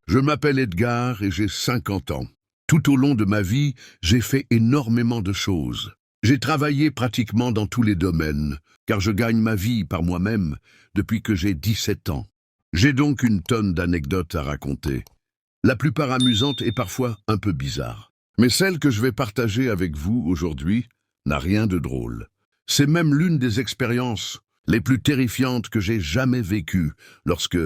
Je m'appelle Edgar et j'ai 50 ans. Tout au long de ma vie, j'ai fait énormément de choses. J'ai travaillé pratiquement dans tous les domaines, car je gagne ma vie par moi-même depuis que j'ai 17 ans. J'ai donc une tonne d'anecdotes à raconter. La plupart amusantes et parfois un peu bizarres. Mais celle que je vais partager avec vous aujourd'hui n'a rien de drôle. C'est même l'une des expériences les plus terrifiantes que j'ai jamais vécues lorsque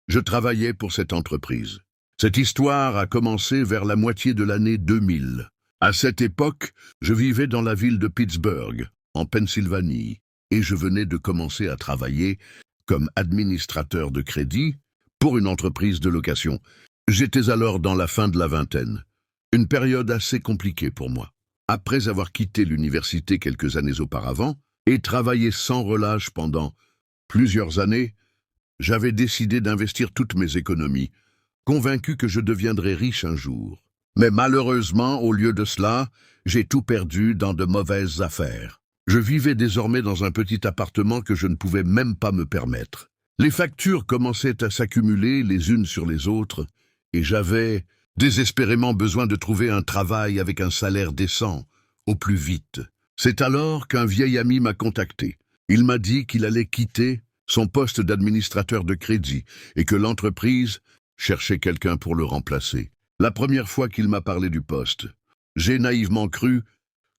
je travaillais pour cette entreprise. Cette histoire a commencé vers la moitié de l'année 2000. À cette époque, je vivais dans la ville de Pittsburgh, en Pennsylvanie, et je venais de commencer à travailler comme administrateur de crédit pour une entreprise de location. J'étais alors dans la fin de la vingtaine, une période assez compliquée pour moi. Après avoir quitté l'université quelques années auparavant et travaillé sans relâche pendant plusieurs années, j'avais décidé d'investir toutes mes économies, convaincu que je deviendrais riche un jour. Mais malheureusement, au lieu de cela, j'ai tout perdu dans de mauvaises affaires. Je vivais désormais dans un petit appartement que je ne pouvais même pas me permettre. Les factures commençaient à s'accumuler les unes sur les autres, et j'avais désespérément besoin de trouver un travail avec un salaire décent, au plus vite. C'est alors qu'un vieil ami m'a contacté. Il m'a dit qu'il allait quitter son poste d'administrateur de crédit et que l'entreprise cherchait quelqu'un pour le remplacer. La première fois qu'il m'a parlé du poste, j'ai naïvement cru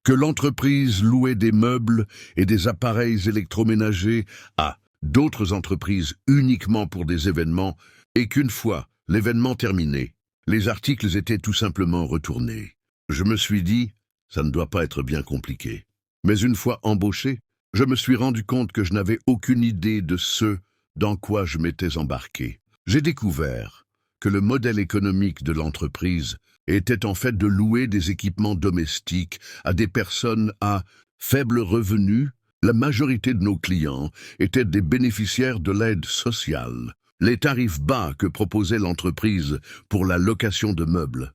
que l'entreprise louait des meubles et des appareils électroménagers à d'autres entreprises uniquement pour des événements et qu'une fois l'événement terminé, les articles étaient tout simplement retournés. Je me suis dit, ça ne doit pas être bien compliqué. Mais une fois embauché, je me suis rendu compte que je n'avais aucune idée de ce dans quoi je m'étais embarqué. J'ai découvert que le modèle économique de l'entreprise était en fait de louer des équipements domestiques à des personnes à faible revenu. La majorité de nos clients étaient des bénéficiaires de l'aide sociale. Les tarifs bas que proposait l'entreprise pour la location de meubles,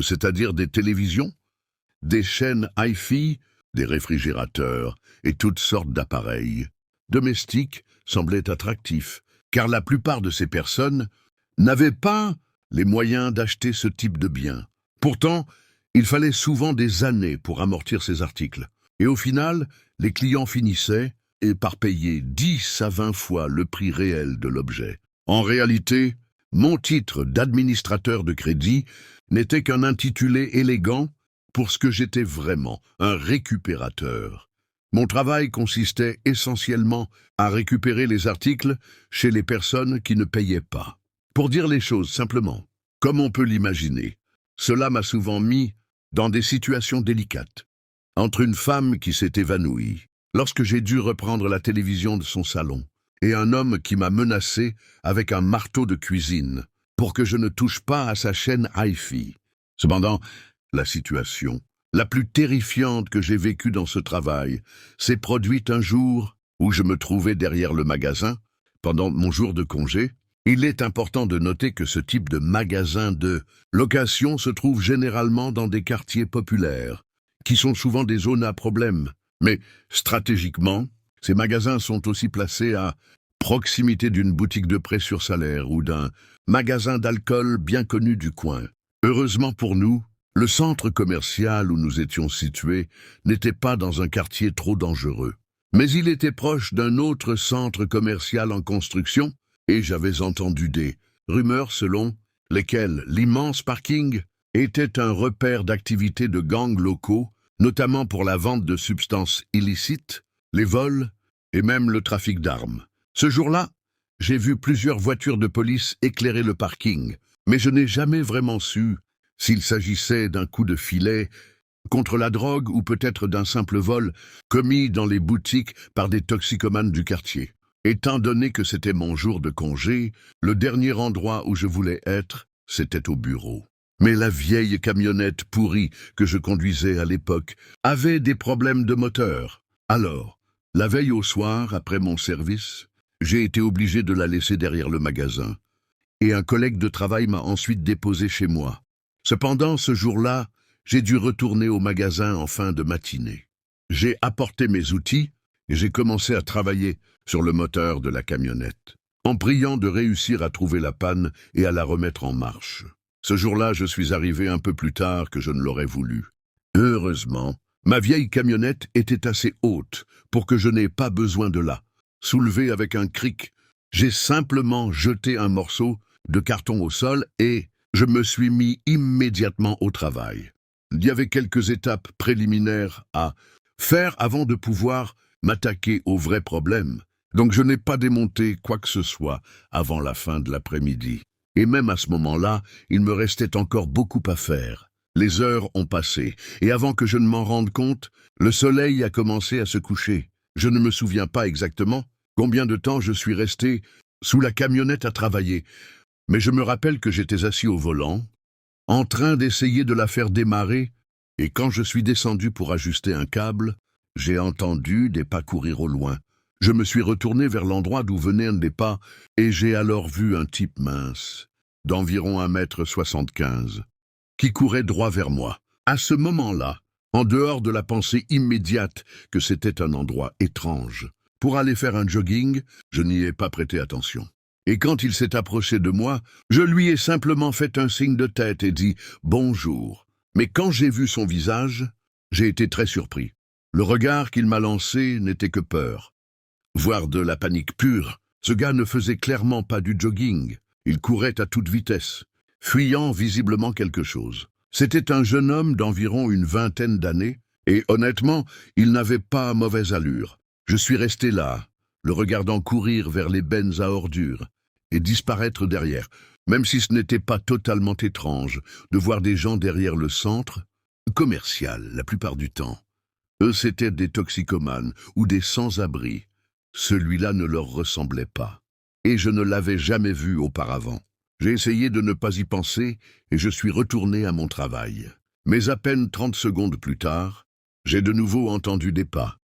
c'est-à-dire des télévisions, des chaînes hi-fi, des réfrigérateurs et toutes sortes d'appareils domestiques semblaient attractifs, car la plupart de ces personnes n'avaient pas les moyens d'acheter ce type de biens. Pourtant, il fallait souvent des années pour amortir ces articles. Et au final, les clients finissaient par payer 10 à 20 fois le prix réel de l'objet. En réalité, mon titre d'administrateur de crédit n'était qu'un intitulé élégant pour ce que j'étais vraiment, un récupérateur. Mon travail consistait essentiellement à récupérer les articles chez les personnes qui ne payaient pas. Pour dire les choses simplement, comme on peut l'imaginer, cela m'a souvent mis dans des situations délicates. Entre une femme qui s'est évanouie, lorsque j'ai dû reprendre la télévision de son salon, et un homme qui m'a menacé avec un marteau de cuisine pour que je ne touche pas à sa chaîne hi-fi. Cependant, la situation la plus terrifiante que j'ai vécue dans ce travail s'est produite un jour où je me trouvais derrière le magasin pendant mon jour de congé. Il est important de noter que ce type de magasin de location se trouve généralement dans des quartiers populaires, qui sont souvent des zones à problème. Mais stratégiquement, ces magasins sont aussi placés à proximité d'une boutique de prêt sur salaire ou d'un magasin d'alcool bien connu du coin. Heureusement pour nous, le centre commercial où nous étions situés n'était pas dans un quartier trop dangereux. Mais il était proche d'un autre centre commercial en construction et j'avais entendu des rumeurs selon lesquelles l'immense parking était un repère d'activités de gangs locaux, notamment pour la vente de substances illicites, les vols et même le trafic d'armes. Ce jour-là, j'ai vu plusieurs voitures de police éclairer le parking, mais je n'ai jamais vraiment su s'il s'agissait d'un coup de filet contre la drogue ou peut-être d'un simple vol commis dans les boutiques par des toxicomanes du quartier. Étant donné que c'était mon jour de congé, le dernier endroit où je voulais être, c'était au bureau. Mais la vieille camionnette pourrie que je conduisais à l'époque avait des problèmes de moteur. Alors, la veille au soir, après mon service, j'ai été obligé de la laisser derrière le magasin. Et un collègue de travail m'a ensuite déposé chez moi. Cependant, ce jour-là, j'ai dû retourner au magasin en fin de matinée. J'ai apporté mes outils et j'ai commencé à travailler sur le moteur de la camionnette. en priant de réussir à trouver la panne et à la remettre en marche. Ce jour-là, je suis arrivé un peu plus tard que je ne l'aurais voulu. Heureusement, ma vieille camionnette était assez haute pour que je n'aie pas besoin de la soulever avec un cric. J'ai simplement jeté un morceau de carton au sol et je me suis mis immédiatement au travail. Il y avait quelques étapes préliminaires à faire avant de pouvoir m'attaquer au vrai problème. Donc je n'ai pas démonté quoi que ce soit avant la fin de l'après-midi. Et même à ce moment-là, il me restait encore beaucoup à faire. Les heures ont passé, et avant que je ne m'en rende compte, le soleil a commencé à se coucher. Je ne me souviens pas exactement combien de temps je suis resté sous la camionnette à travailler, mais je me rappelle que j'étais assis au volant, en train d'essayer de la faire démarrer, et quand je suis descendu pour ajuster un câble, j'ai entendu des pas courir au loin. Je me suis retourné vers l'endroit d'où venaient des pas, et j'ai alors vu un type mince, d'environ 1,75 m, qui courait droit vers moi. À ce moment-là, en dehors de la pensée immédiate que c'était un endroit étrange, pour aller faire un jogging, je n'y ai pas prêté attention. Et quand il s'est approché de moi, je lui ai simplement fait un signe de tête et dit « bonjour ». Mais quand j'ai vu son visage, j'ai été très surpris. Le regard qu'il m'a lancé n'était que peur, voire de la panique pure. Ce gars ne faisait clairement pas du jogging. Il courait à toute vitesse, fuyant visiblement quelque chose. C'était un jeune homme d'environ une vingtaine d'années, et honnêtement, il n'avait pas mauvaise allure. Je suis resté là, le regardant courir vers les bennes à ordures, et disparaître derrière, même si ce n'était pas totalement étrange de voir des gens derrière le centre commercial la plupart du temps. Eux, c'étaient des toxicomanes ou des sans-abri. Celui-là ne leur ressemblait pas, et je ne l'avais jamais vu auparavant. J'ai essayé de ne pas y penser, et je suis retourné à mon travail. Mais à peine 30 secondes plus tard, j'ai de nouveau entendu des pas.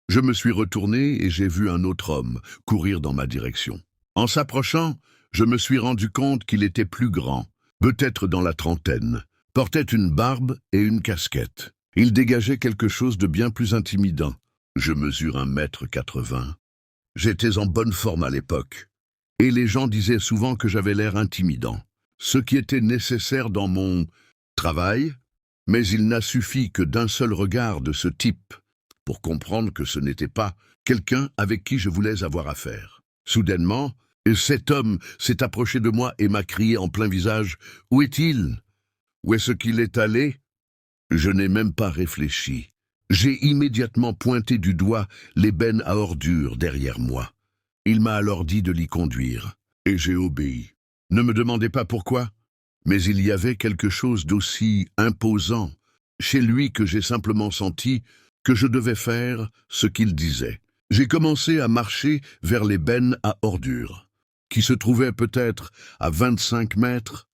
Je me suis retourné et j'ai vu un autre homme courir dans ma direction. En s'approchant, je me suis rendu compte qu'il était plus grand, peut-être dans la trentaine, portait une barbe et une casquette. Il dégageait quelque chose de bien plus intimidant. Je mesure 1,80 m. J'étais en bonne forme à l'époque, et les gens disaient souvent que j'avais l'air intimidant, ce qui était nécessaire dans mon travail, mais il n'a suffi que d'un seul regard de ce type pour comprendre que ce n'était pas quelqu'un avec qui je voulais avoir affaire. Soudainement, cet homme s'est approché de moi et m'a crié en plein visage « Où est-il? Où est-ce qu'il est allé ?» Je n'ai même pas réfléchi. J'ai immédiatement pointé du doigt les bennes à ordures derrière moi. Il m'a alors dit de l'y conduire, et j'ai obéi. Ne me demandez pas pourquoi, mais il y avait quelque chose d'aussi imposant chez lui que j'ai simplement senti que je devais faire ce qu'il disait. J'ai commencé à marcher vers les bennes à ordures, qui se trouvaient peut-être à 25 mètres,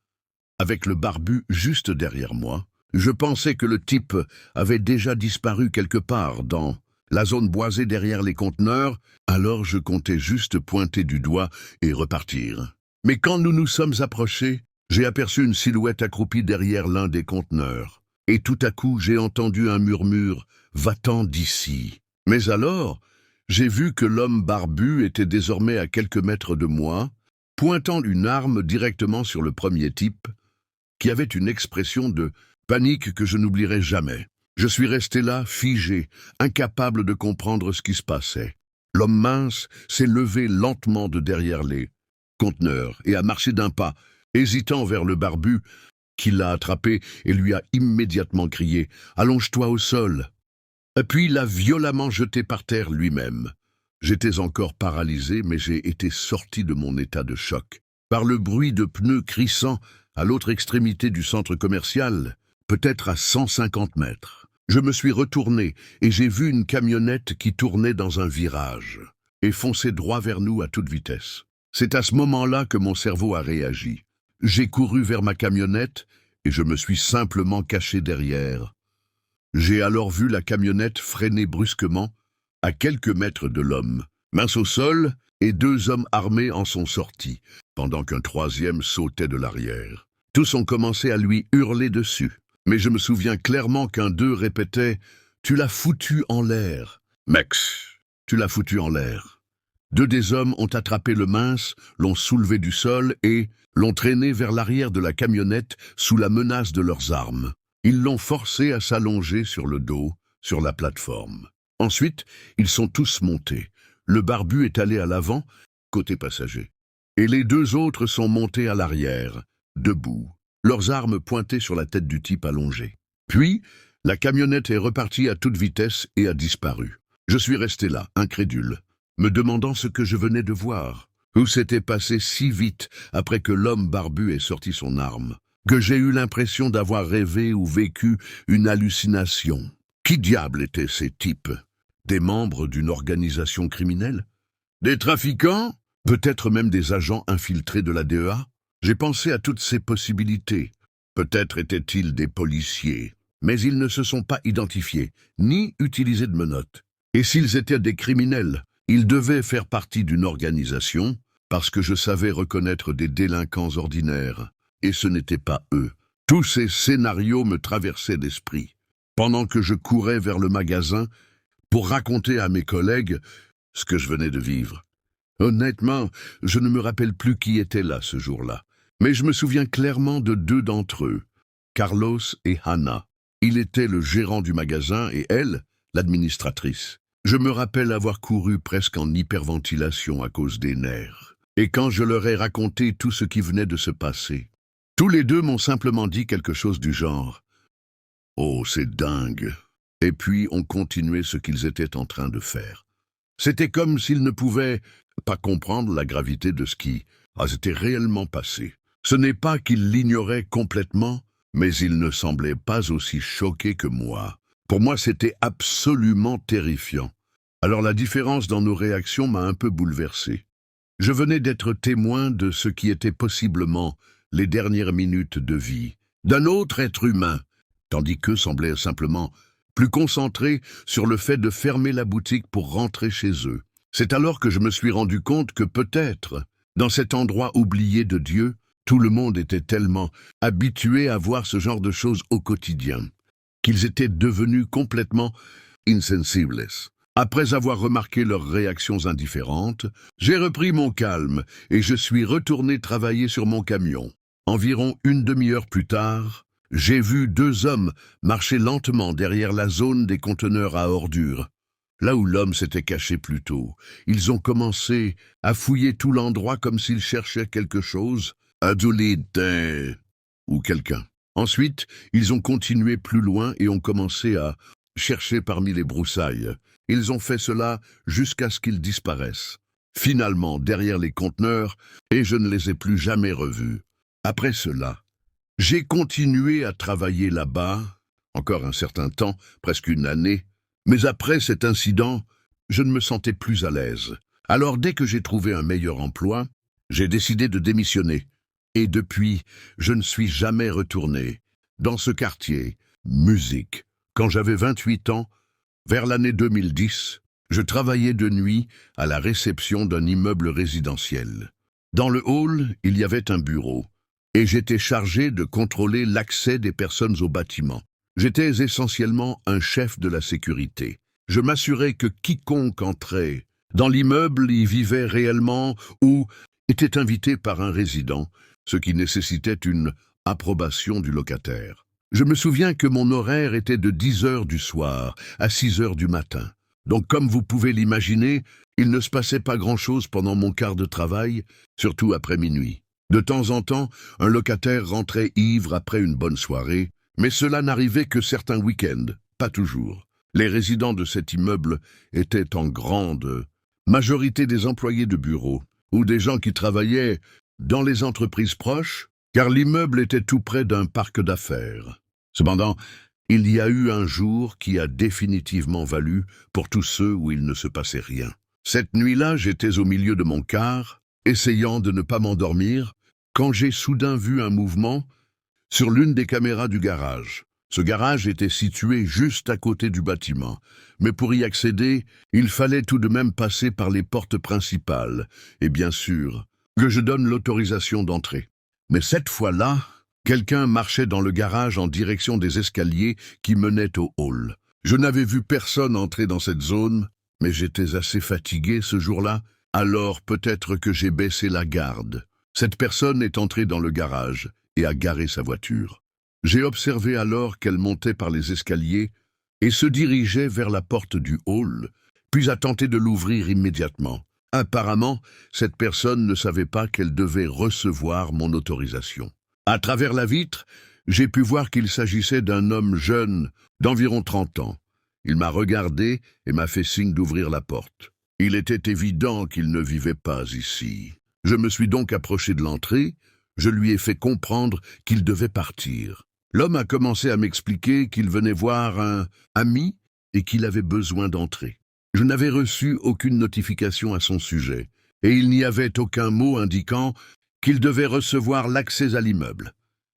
avec le barbu juste derrière moi. Je pensais que le type avait déjà disparu quelque part dans la zone boisée derrière les conteneurs, alors je comptais juste pointer du doigt et repartir. Mais quand nous nous sommes approchés, j'ai aperçu une silhouette accroupie derrière l'un des conteneurs. Et tout à coup, j'ai entendu un murmure « Va-t'en d'ici ». Mais alors, j'ai vu que l'homme barbu était désormais à quelques mètres de moi, pointant une arme directement sur le premier type, qui avait une expression de panique que je n'oublierai jamais. Je suis resté là, figé, incapable de comprendre ce qui se passait. L'homme mince s'est levé lentement de derrière les conteneurs et a marché d'un pas, hésitant vers le barbu, qui l'a attrapé et lui a immédiatement crié « Allonge-toi au sol !» Puis l'a violemment jeté par terre lui-même. J'étais encore paralysé, mais j'ai été sorti de mon état de choc par le bruit de pneus crissant à l'autre extrémité du centre commercial, peut-être à 150 mètres. Je me suis retourné et j'ai vu une camionnette qui tournait dans un virage et fonçait droit vers nous à toute vitesse. C'est à ce moment-là que mon cerveau a réagi. J'ai couru vers ma camionnette et je me suis simplement caché derrière. J'ai alors vu la camionnette freiner brusquement à quelques mètres de l'homme, mince au sol, et 2 hommes armés en sont sortis, pendant qu'un troisième sautait de l'arrière. Tous ont commencé à lui hurler dessus, mais je me souviens clairement qu'un d'eux répétait « Tu l'as foutu en l'air, Max, tu l'as foutu en l'air ». Deux des hommes ont attrapé le mince, l'ont soulevé du sol et l'ont traîné vers l'arrière de la camionnette sous la menace de leurs armes. Ils l'ont forcé à s'allonger sur le dos, sur la plateforme. Ensuite, ils sont tous montés. Le barbu est allé à l'avant, côté passager. Et les deux autres sont montés à l'arrière, debout, leurs armes pointées sur la tête du type allongé. Puis, la camionnette est repartie à toute vitesse et a disparu. Je suis resté là, incrédule, me demandant ce que je venais de voir. Tout s'était passé si vite après que l'homme barbu ait sorti son arme, que j'ai eu l'impression d'avoir rêvé ou vécu une hallucination. Qui diable étaient ces types? Des membres d'une organisation criminelle? Des trafiquants? Peut-être même des agents infiltrés de la DEA? J'ai pensé à toutes ces possibilités. Peut-être étaient-ils des policiers, mais ils ne se sont pas identifiés, ni utilisé de menottes. Et s'ils étaient des criminels, ils devaient faire partie d'une organisation, parce que je savais reconnaître des délinquants ordinaires, et ce n'était pas eux. Tous ces scénarios me traversaient l'esprit, pendant que je courais vers le magasin pour raconter à mes collègues ce que je venais de vivre. Honnêtement, je ne me rappelle plus qui était là ce jour-là, mais je me souviens clairement de deux d'entre eux, Carlos et Hannah. Il était le gérant du magasin et elle, l'administratrice. Je me rappelle avoir couru presque en hyperventilation à cause des nerfs. Et quand je leur ai raconté tout ce qui venait de se passer, tous les deux m'ont simplement dit quelque chose du genre « Oh, c'est dingue !» Et puis ont continué ce qu'ils étaient en train de faire. C'était comme s'ils ne pouvaient pas comprendre la gravité de ce qui s'était réellement passé. Ce n'est pas qu'ils l'ignoraient complètement, mais ils ne semblaient pas aussi choqués que moi. Pour moi, c'était absolument terrifiant. Alors la différence dans nos réactions m'a un peu bouleversé. Je venais d'être témoin de ce qui était possiblement les dernières minutes de vie d'un autre être humain, tandis qu'eux semblaient simplement plus concentrés sur le fait de fermer la boutique pour rentrer chez eux. C'est alors que je me suis rendu compte que peut-être, dans cet endroit oublié de Dieu, tout le monde était tellement habitué à voir ce genre de choses au quotidien, qu'ils étaient devenus complètement insensibles. Après avoir remarqué leurs réactions indifférentes, j'ai repris mon calme et je suis retourné travailler sur mon camion. Environ une demi-heure plus tard, j'ai vu deux hommes marcher lentement derrière la zone des conteneurs à ordures. Là où l'homme s'était caché plus tôt, ils ont commencé à fouiller tout l'endroit comme s'ils cherchaient quelque chose, ou quelqu'un. Ensuite, ils ont continué plus loin et ont commencé à chercher parmi les broussailles. Ils ont fait cela jusqu'à ce qu'ils disparaissent. Finalement, derrière les conteneurs, et je ne les ai plus jamais revus. Après cela, j'ai continué à travailler là-bas, encore un certain temps, presque une année, mais après cet incident, je ne me sentais plus à l'aise. Alors dès que j'ai trouvé un meilleur emploi, j'ai décidé de démissionner. Et depuis, je ne suis jamais retourné. Dans ce quartier, musique. Quand j'avais 28 ans, vers l'année 2010, je travaillais de nuit à la réception d'un immeuble résidentiel. Dans le hall, il y avait un bureau, et j'étais chargé de contrôler l'accès des personnes au bâtiment. J'étais essentiellement un chef de la sécurité. Je m'assurais que quiconque entrait dans l'immeuble y vivait réellement ou était invité par un résident, ce qui nécessitait une approbation du locataire. Je me souviens que mon horaire était de 10 heures du soir à 6 heures du matin. Donc comme vous pouvez l'imaginer, il ne se passait pas grand-chose pendant mon quart de travail, surtout après minuit. De temps en temps, un locataire rentrait ivre après une bonne soirée, mais cela n'arrivait que certains week-ends, pas toujours. Les résidents de cet immeuble étaient en grande majorité des employés de bureau ou des gens qui travaillaient dans les entreprises proches, car l'immeuble était tout près d'un parc d'affaires. Cependant, il y a eu un jour qui a définitivement valu pour tous ceux où il ne se passait rien. Cette nuit-là, j'étais au milieu de mon car, essayant de ne pas m'endormir, quand j'ai soudain vu un mouvement sur l'une des caméras du garage. Ce garage était situé juste à côté du bâtiment, mais pour y accéder, il fallait tout de même passer par les portes principales, et bien sûr, que je donne l'autorisation d'entrer. Mais cette fois-là, quelqu'un marchait dans le garage en direction des escaliers qui menaient au hall. Je n'avais vu personne entrer dans cette zone, mais j'étais assez fatigué ce jour-là, Alors peut-être que j'ai baissé la garde. Cette personne est entrée dans le garage et a garé sa voiture. J'ai observé alors qu'elle montait par les escaliers et se dirigeait vers la porte du hall, puis a tenté de l'ouvrir immédiatement. Apparemment, cette personne ne savait pas qu'elle devait recevoir mon autorisation. À travers la vitre, j'ai pu voir qu'il s'agissait d'un homme jeune, d'environ 30 ans. Il m'a regardé et m'a fait signe d'ouvrir la porte. Il était évident qu'il ne vivait pas ici. Je me suis donc approché de l'entrée, je lui ai fait comprendre qu'il devait partir. L'homme a commencé à m'expliquer qu'il venait voir un ami et qu'il avait besoin d'entrer. Je n'avais reçu aucune notification à son sujet, et il n'y avait aucun mot indiquant qu'il devait recevoir l'accès à l'immeuble.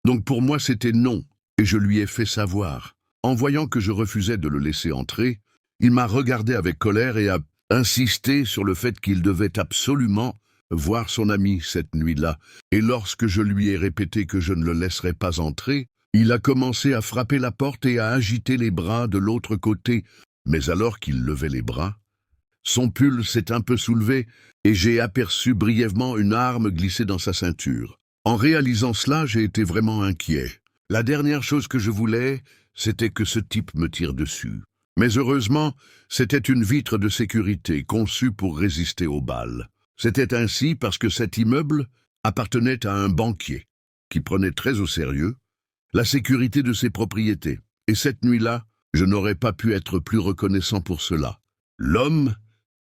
Donc pour moi c'était non, et je lui ai fait savoir. En voyant que je refusais de le laisser entrer, il m'a regardé avec colère et a insisté sur le fait qu'il devait absolument voir son ami cette nuit-là. Et lorsque je lui ai répété que je ne le laisserais pas entrer, il a commencé à frapper la porte et à agiter les bras de l'autre côté. Mais alors qu'il levait les bras, son pull s'est un peu soulevé et j'ai aperçu brièvement une arme glissée dans sa ceinture. En réalisant cela, j'ai été vraiment inquiet. La dernière chose que je voulais, c'était que ce type me tire dessus. Mais heureusement, c'était une vitre de sécurité conçue pour résister aux balles. C'était ainsi parce que cet immeuble appartenait à un banquier qui prenait très au sérieux la sécurité de ses propriétés. Et cette nuit-là, je n'aurais pas pu être plus reconnaissant pour cela. L'homme,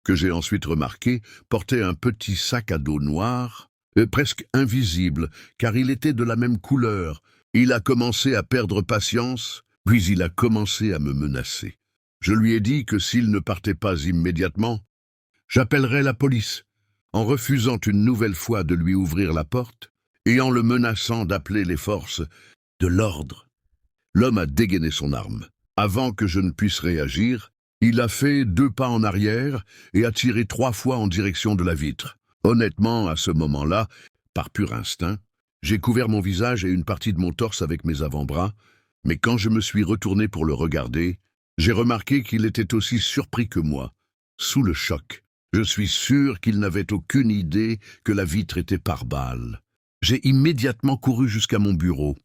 que j'ai ensuite remarqué, portait un petit sac à dos noir, presque invisible, car il était de la même couleur. Il a commencé à perdre patience, puis il a commencé à me menacer. Je lui ai dit que s'il ne partait pas immédiatement, j'appellerais la police. En refusant une nouvelle fois de lui ouvrir la porte, et en le menaçant d'appeler les forces de l'ordre, l'homme a dégainé son arme. Avant que je ne puisse réagir, il a fait 2 pas en arrière et a tiré 3 fois en direction de la vitre. Honnêtement, à ce moment-là, par pur instinct, j'ai couvert mon visage et une partie de mon torse avec mes avant-bras, mais quand je me suis retourné pour le regarder, j'ai remarqué qu'il était aussi surpris que moi, sous le choc. Je suis sûr qu'il n'avait aucune idée que la vitre était par balle. J'ai immédiatement couru jusqu'à mon bureau,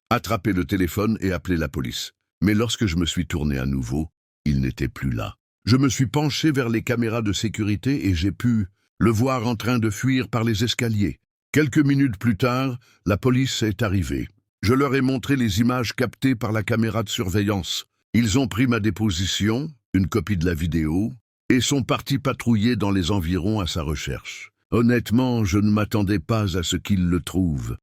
attrapé le téléphone et appelé la police. Mais lorsque je me suis tourné à nouveau, il n'était plus là. Je me suis penché vers les caméras de sécurité et j'ai pu le voir en train de fuir par les escaliers. Quelques minutes plus tard, la police est arrivée. Je leur ai montré les images captées par la caméra de surveillance. Ils ont pris ma déposition, une copie de la vidéo, et sont partis patrouiller dans les environs à sa recherche. Honnêtement, je ne m'attendais pas à ce qu'ils le trouvent.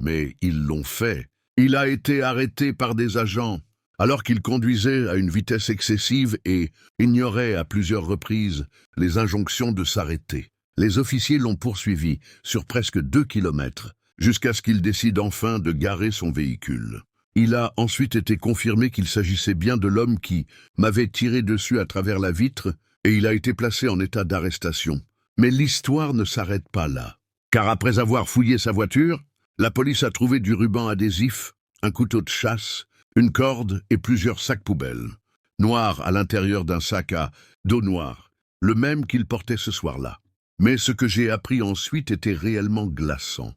Mais ils l'ont fait. Il a été arrêté par des agents, alors qu'il conduisait à une vitesse excessive et ignorait à plusieurs reprises les injonctions de s'arrêter. Les officiers l'ont poursuivi sur presque 2 kilomètres, jusqu'à ce qu'il décide enfin de garer son véhicule. Il a ensuite été confirmé qu'il s'agissait bien de l'homme qui m'avait tiré dessus à travers la vitre, et il a été placé en état d'arrestation. Mais l'histoire ne s'arrête pas là, car après avoir fouillé sa voiture, la police a trouvé du ruban adhésif, un couteau de chasse, une corde et plusieurs sacs poubelles, noirs à l'intérieur d'un sac à dos noir, le même qu'il portait ce soir-là. Mais ce que j'ai appris ensuite était réellement glaçant.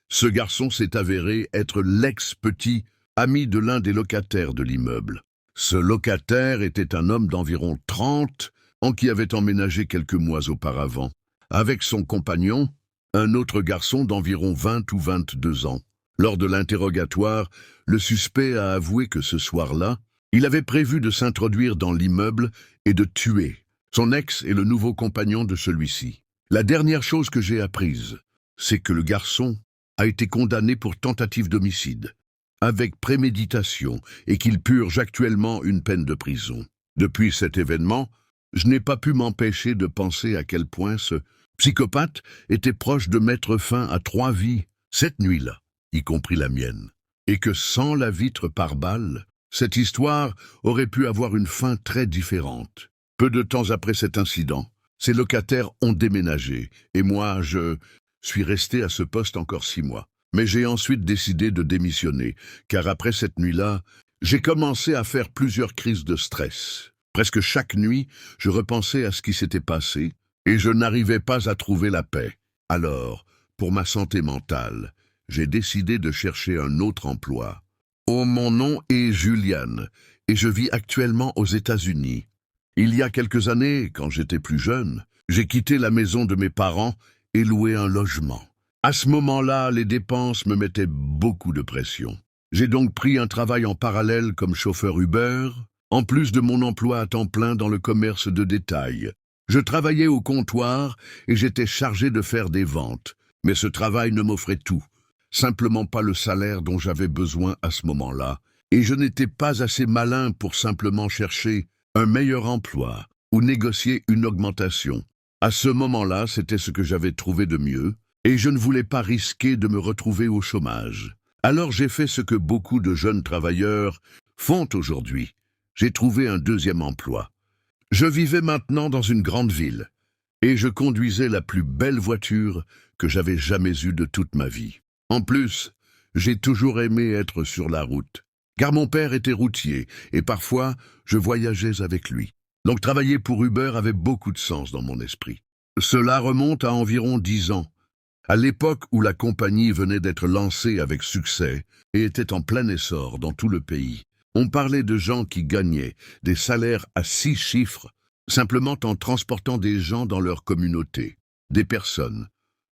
Ce garçon s'est avéré être l'ex-petit ami de l'un des locataires de l'immeuble. Ce locataire était un homme d'environ 30 ans qui avait emménagé quelques mois auparavant, avec son compagnon, un autre garçon d'environ 20 ou 22 ans. Lors de l'interrogatoire, le suspect a avoué que ce soir-là, il avait prévu de s'introduire dans l'immeuble et de tuer son ex et le nouveau compagnon de celui-ci. La dernière chose que j'ai apprise, c'est que le garçon a été condamné pour tentative d'homicide, avec préméditation, et qu'il purge actuellement une peine de prison. Depuis cet événement, je n'ai pas pu m'empêcher de penser à quel point ce psychopathe était proche de mettre fin à 3 vies cette nuit-là, y compris la mienne, et que sans la vitre par balle, cette histoire aurait pu avoir une fin très différente. Peu de temps après cet incident, ses locataires ont déménagé, et moi, je suis resté à ce poste encore 6 mois. Mais j'ai ensuite décidé de démissionner, car après cette nuit-là, j'ai commencé à faire plusieurs crises de stress. Presque chaque nuit, je repensais à ce qui s'était passé, et je n'arrivais pas à trouver la paix. Alors, pour ma santé mentale, j'ai décidé de chercher un autre emploi. Oh, mon nom est Julian, et je vis actuellement aux États-Unis. Il y a quelques années, quand j'étais plus jeune, j'ai quitté la maison de mes parents et loué un logement. À ce moment-là, les dépenses me mettaient beaucoup de pression. J'ai donc pris un travail en parallèle comme chauffeur Uber, en plus de mon emploi à temps plein dans le commerce de détail. Je travaillais au comptoir et j'étais chargé de faire des ventes, mais ce travail ne m'offrait tout, simplement pas le salaire dont j'avais besoin à ce moment-là, et je n'étais pas assez malin pour simplement chercher un meilleur emploi ou négocier une augmentation. À ce moment-là, c'était ce que j'avais trouvé de mieux, et je ne voulais pas risquer de me retrouver au chômage. Alors j'ai fait ce que beaucoup de jeunes travailleurs font aujourd'hui. J'ai trouvé un deuxième emploi. Je vivais maintenant dans une grande ville, et je conduisais la plus belle voiture que j'avais jamais eue de toute ma vie. En plus, j'ai toujours aimé être sur la route, car mon père était routier, et parfois, je voyageais avec lui. Donc travailler pour Uber avait beaucoup de sens dans mon esprit. Cela remonte à environ 10 ans, à l'époque où la compagnie venait d'être lancée avec succès et était en plein essor dans tout le pays. On parlait de gens qui gagnaient des salaires à 6 chiffres, simplement en transportant des gens dans leur communauté, des personnes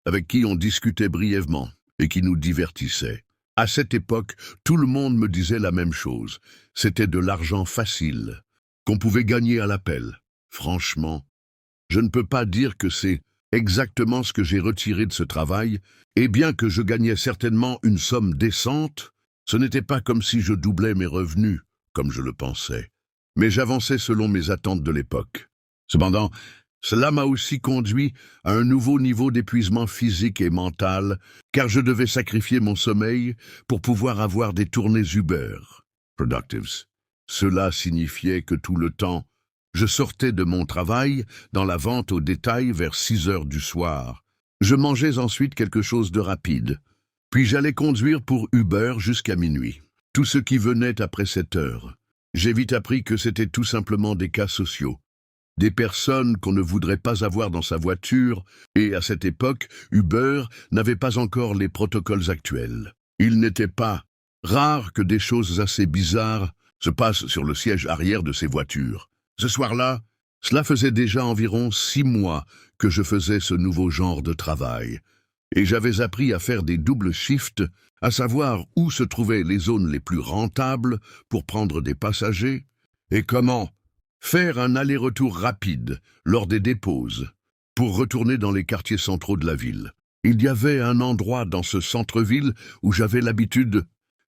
avec qui on discutait brièvement et qui nous divertissaient. À cette époque, tout le monde me disait la même chose. C'était de l'argent facile, qu'on pouvait gagner à l'appel. Franchement, je ne peux pas dire que c'est exactement ce que j'ai retiré de ce travail, et bien que je gagnais certainement une somme décente, ce n'était pas comme si je doublais mes revenus, comme je le pensais, mais j'avançais selon mes attentes de l'époque. Cependant, cela m'a aussi conduit à un nouveau niveau d'épuisement physique et mental, car je devais sacrifier mon sommeil pour pouvoir avoir des tournées Uber Productives. Cela signifiait que tout le temps, je sortais de mon travail dans la vente au détail vers 6 heures du soir. Je mangeais ensuite quelque chose de rapide, puis j'allais conduire pour Uber jusqu'à minuit. Tout ce qui venait après 7 heures. J'ai vite appris que c'était tout simplement des cas sociaux. Des personnes qu'on ne voudrait pas avoir dans sa voiture, et à cette époque, Uber n'avait pas encore les protocoles actuels. Il n'était pas rare que des choses assez bizarres se passent sur le siège arrière de ces voitures. Ce soir-là, cela faisait déjà environ 6 mois que je faisais ce nouveau genre de travail, et j'avais appris à faire des doubles shifts, à savoir où se trouvaient les zones les plus rentables pour prendre des passagers, et comment faire un aller-retour rapide lors des dépauses pour retourner dans les quartiers centraux de la ville. Il y avait un endroit dans ce centre-ville où j'avais l'habitude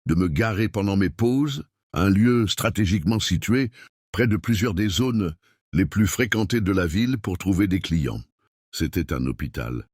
de me garer pendant mes pauses, un lieu stratégiquement situé près de plusieurs des zones les plus fréquentées de la ville pour trouver des clients. C'était un hôpital,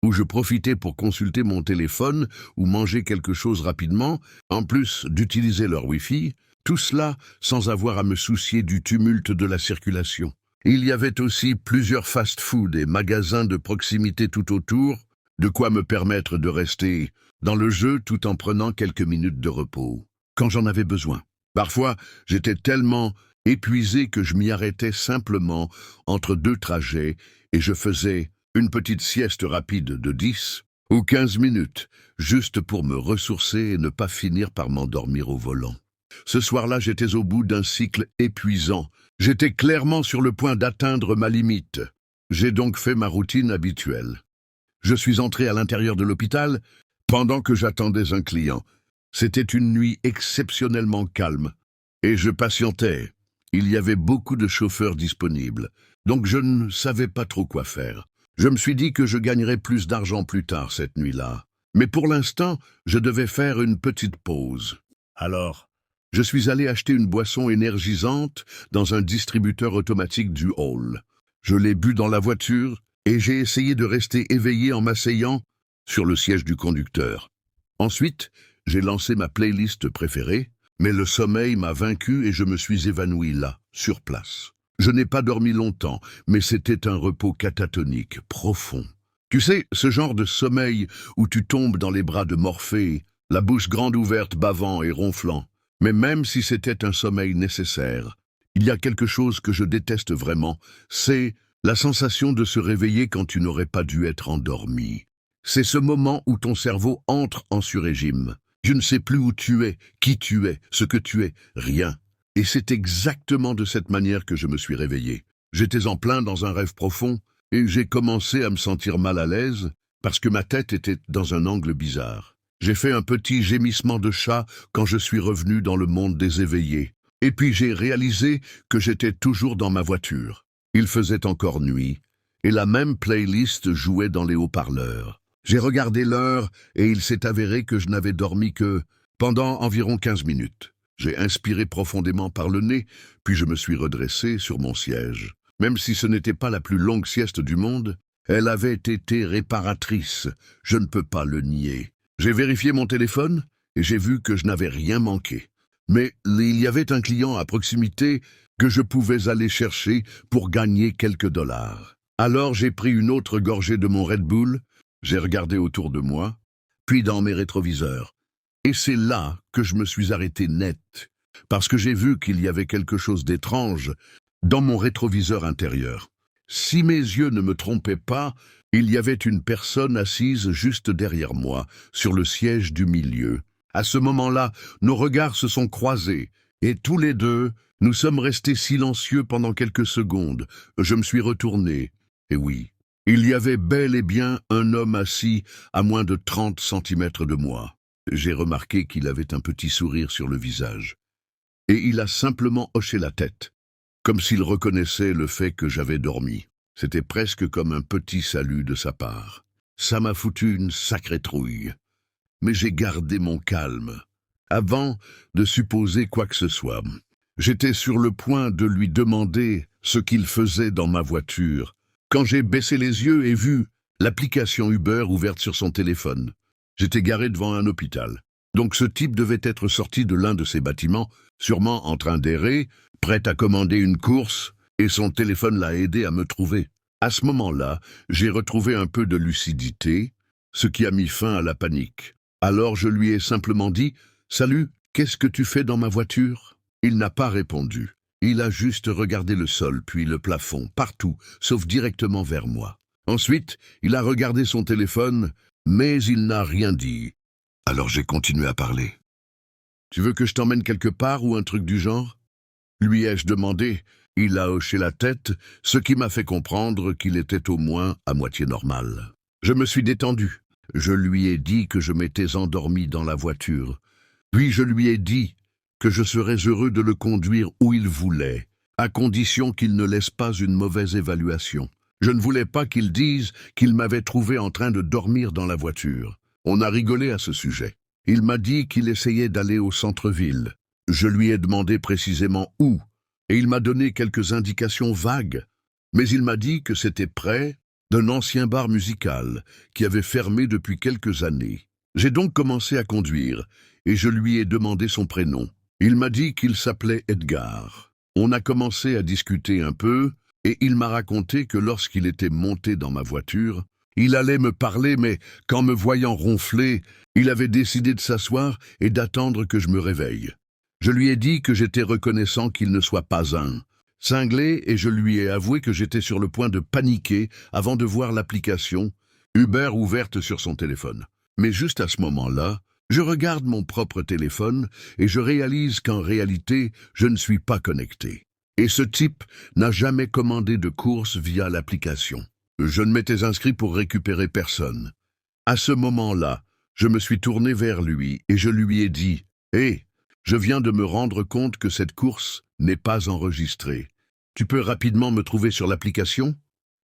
où je profitais pour consulter mon téléphone ou manger quelque chose rapidement, en plus d'utiliser leur Wi-Fi, tout cela sans avoir à me soucier du tumulte de la circulation. Il y avait aussi plusieurs fast-food et magasins de proximité tout autour, de quoi me permettre de rester dans le jeu tout en prenant quelques minutes de repos, quand j'en avais besoin. Parfois, j'étais tellement épuisé que je m'y arrêtais simplement entre 2 trajets et je faisais une petite sieste rapide de 10 ou 15 minutes, juste pour me ressourcer et ne pas finir par m'endormir au volant. Ce soir-là, j'étais au bout d'un cycle épuisant. J'étais clairement sur le point d'atteindre ma limite. J'ai donc fait ma routine habituelle. Je suis entré à l'intérieur de l'hôpital pendant que j'attendais un client. C'était une nuit exceptionnellement calme, et je patientais. Il y avait beaucoup de chauffeurs disponibles, donc je ne savais pas trop quoi faire. Je me suis dit que je gagnerais plus d'argent plus tard cette nuit-là. Mais pour l'instant, je devais faire une petite pause. Alors, je suis allé acheter une boisson énergisante dans un distributeur automatique du hall. Je l'ai bu dans la voiture et j'ai essayé de rester éveillé en m'asseyant sur le siège du conducteur. Ensuite, j'ai lancé ma playlist préférée, mais le sommeil m'a vaincu et je me suis évanoui là, sur place. Je n'ai pas dormi longtemps, mais c'était un repos catatonique, profond. Tu sais, ce genre de sommeil où tu tombes dans les bras de Morphée, la bouche grande ouverte, bavant et ronflant. Mais même si c'était un sommeil nécessaire, il y a quelque chose que je déteste vraiment, c'est La sensation de se réveiller quand tu n'aurais pas dû être endormi. C'est ce moment où ton cerveau entre en sur-régime. Tu ne sais plus où tu es, qui tu es, ce que tu es, rien. Et c'est exactement de cette manière que je me suis réveillé. J'étais en plein dans un rêve profond et j'ai commencé à me sentir mal à l'aise parce que ma tête était dans un angle bizarre. J'ai fait un petit gémissement de chat quand je suis revenu dans le monde des éveillés. Et puis j'ai réalisé que j'étais toujours dans ma voiture. Il faisait encore nuit et la même playlist jouait dans les haut-parleurs. J'ai regardé l'heure et il s'est avéré que je n'avais dormi que pendant environ 15 minutes. J'ai inspiré profondément par le nez, puis je me suis redressé sur mon siège. Même si ce n'était pas la plus longue sieste du monde, elle avait été réparatrice, je ne peux pas le nier. J'ai vérifié mon téléphone et j'ai vu que je n'avais rien manqué. Mais il y avait un client à proximité que je pouvais aller chercher pour gagner quelques dollars. Alors j'ai pris une autre gorgée de mon Red Bull, j'ai regardé autour de moi, puis dans mes rétroviseurs. Et c'est là que je me suis arrêté net, parce que j'ai vu qu'il y avait quelque chose d'étrange dans mon rétroviseur intérieur. Si mes yeux ne me trompaient pas, il y avait une personne assise juste derrière moi, sur le siège du milieu. À ce moment-là, nos regards se sont croisés, et tous les deux, nous sommes restés silencieux pendant quelques secondes. Je me suis retourné, et oui, il y avait bel et bien un homme assis à moins de 30 centimètres de moi. J'ai remarqué qu'il avait un petit sourire sur le visage. Et il a simplement hoché la tête, comme s'il reconnaissait le fait que j'avais dormi. C'était presque comme un petit salut de sa part. Ça m'a foutu une sacrée trouille. Mais j'ai gardé mon calme, avant de supposer quoi que ce soit. J'étais sur le point de lui demander ce qu'il faisait dans ma voiture, quand j'ai baissé les yeux et vu l'application Uber ouverte sur son téléphone. J'étais garé devant un hôpital. Donc ce type devait être sorti de l'un de ses bâtiments, sûrement en train d'errer, prêt à commander une course, et son téléphone l'a aidé à me trouver. À ce moment-là, j'ai retrouvé un peu de lucidité, ce qui a mis fin à la panique. Alors je lui ai simplement dit « Salut, qu'est-ce que tu fais dans ma voiture ?» Il n'a pas répondu. Il a juste regardé le sol, puis le plafond, partout, sauf directement vers moi. Ensuite, il a regardé son téléphone, mais il n'a rien dit. Alors j'ai continué à parler. « Tu veux que je t'emmène quelque part ou un truc du genre ?» Lui ai-je demandé. Il a hoché la tête, ce qui m'a fait comprendre qu'il était au moins à moitié normal. Je me suis détendu. Je lui ai dit que je m'étais endormi dans la voiture. Puis je lui ai dit que je serais heureux de le conduire où il voulait, à condition qu'il ne laisse pas une mauvaise évaluation. Je ne voulais pas qu'il dise qu'il m'avait trouvé en train de dormir dans la voiture. On a rigolé à ce sujet. Il m'a dit qu'il essayait d'aller au centre-ville. Je lui ai demandé précisément où, et il m'a donné quelques indications vagues. Mais il m'a dit que c'était près d'un ancien bar musical qui avait fermé depuis quelques années. J'ai donc commencé à conduire, et je lui ai demandé son prénom. Il m'a dit qu'il s'appelait Edgar. On a commencé à discuter un peu, et il m'a raconté que lorsqu'il était monté dans ma voiture, il allait me parler, mais qu'en me voyant ronfler, il avait décidé de s'asseoir et d'attendre que je me réveille. Je lui ai dit que j'étais reconnaissant qu'il ne soit pas cinglé, et je lui ai avoué que j'étais sur le point de paniquer avant de voir l'application Uber ouverte sur son téléphone. Mais juste à ce moment-là, je regarde mon propre téléphone et je réalise qu'en réalité, je ne suis pas connecté. Et ce type n'a jamais commandé de course via l'application. Je ne m'étais inscrit pour récupérer personne. À ce moment-là, je me suis tourné vers lui et je lui ai dit « Hé, je viens de me rendre compte que cette course n'est pas enregistrée. Tu peux rapidement me trouver sur l'application ?»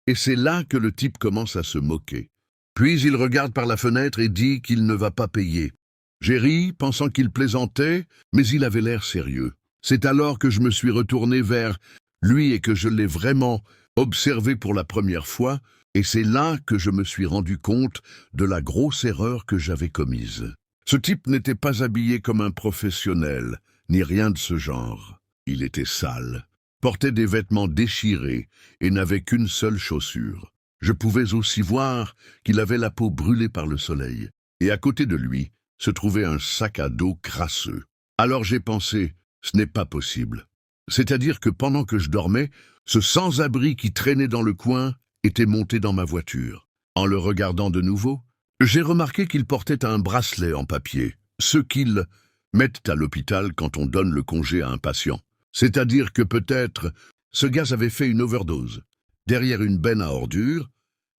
Et c'est là que le type commence à se moquer. Puis il regarde par la fenêtre et dit qu'il ne va pas payer. J'ai ri, pensant qu'il plaisantait, mais il avait l'air sérieux. C'est alors que je me suis retourné vers lui et que je l'ai vraiment observé pour la première fois, et c'est là que je me suis rendu compte de la grosse erreur que j'avais commise. Ce type n'était pas habillé comme un professionnel, ni rien de ce genre. Il était sale, portait des vêtements déchirés et n'avait qu'une seule chaussure. Je pouvais aussi voir qu'il avait la peau brûlée par le soleil, et à côté de lui se trouvait un sac à dos crasseux. Alors j'ai pensé, ce n'est pas possible. C'est-à-dire que pendant que je dormais, ce sans-abri qui traînait dans le coin était monté dans ma voiture. En le regardant de nouveau, j'ai remarqué qu'il portait un bracelet en papier, ce qu'ils mettent à l'hôpital quand on donne le congé à un patient. C'est-à-dire que peut-être ce gars avait fait une overdose, derrière une benne à ordures,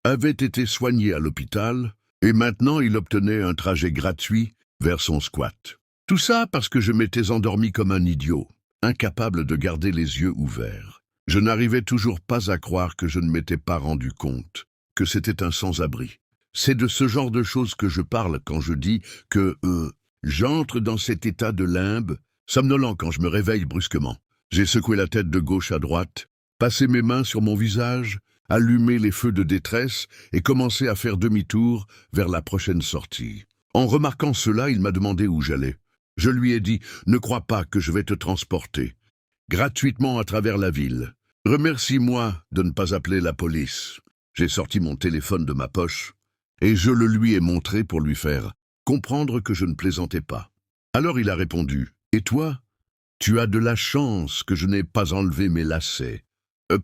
avait été soigné à l'hôpital, et maintenant il obtenait un trajet gratuit vers son squat. Tout ça parce que je m'étais endormi comme un idiot, incapable de garder les yeux ouverts. Je n'arrivais toujours pas à croire que je ne m'étais pas rendu compte que c'était un sans-abri. C'est de ce genre de choses que je parle quand je dis que j'entre dans cet état de limbe, somnolent quand je me réveille brusquement. J'ai secoué la tête de gauche à droite, passé mes mains sur mon visage, allumé les feux de détresse et commencé à faire demi-tour vers la prochaine sortie. En remarquant cela, il m'a demandé où j'allais. Je lui ai dit « Ne crois pas que je vais te transporter. Gratuitement à travers la ville. Remercie-moi de ne pas appeler la police. » J'ai sorti mon téléphone de ma poche et je le lui ai montré pour lui faire comprendre que je ne plaisantais pas. Alors il a répondu « Et toi ? Tu as de la chance que je n'ai pas enlevé mes lacets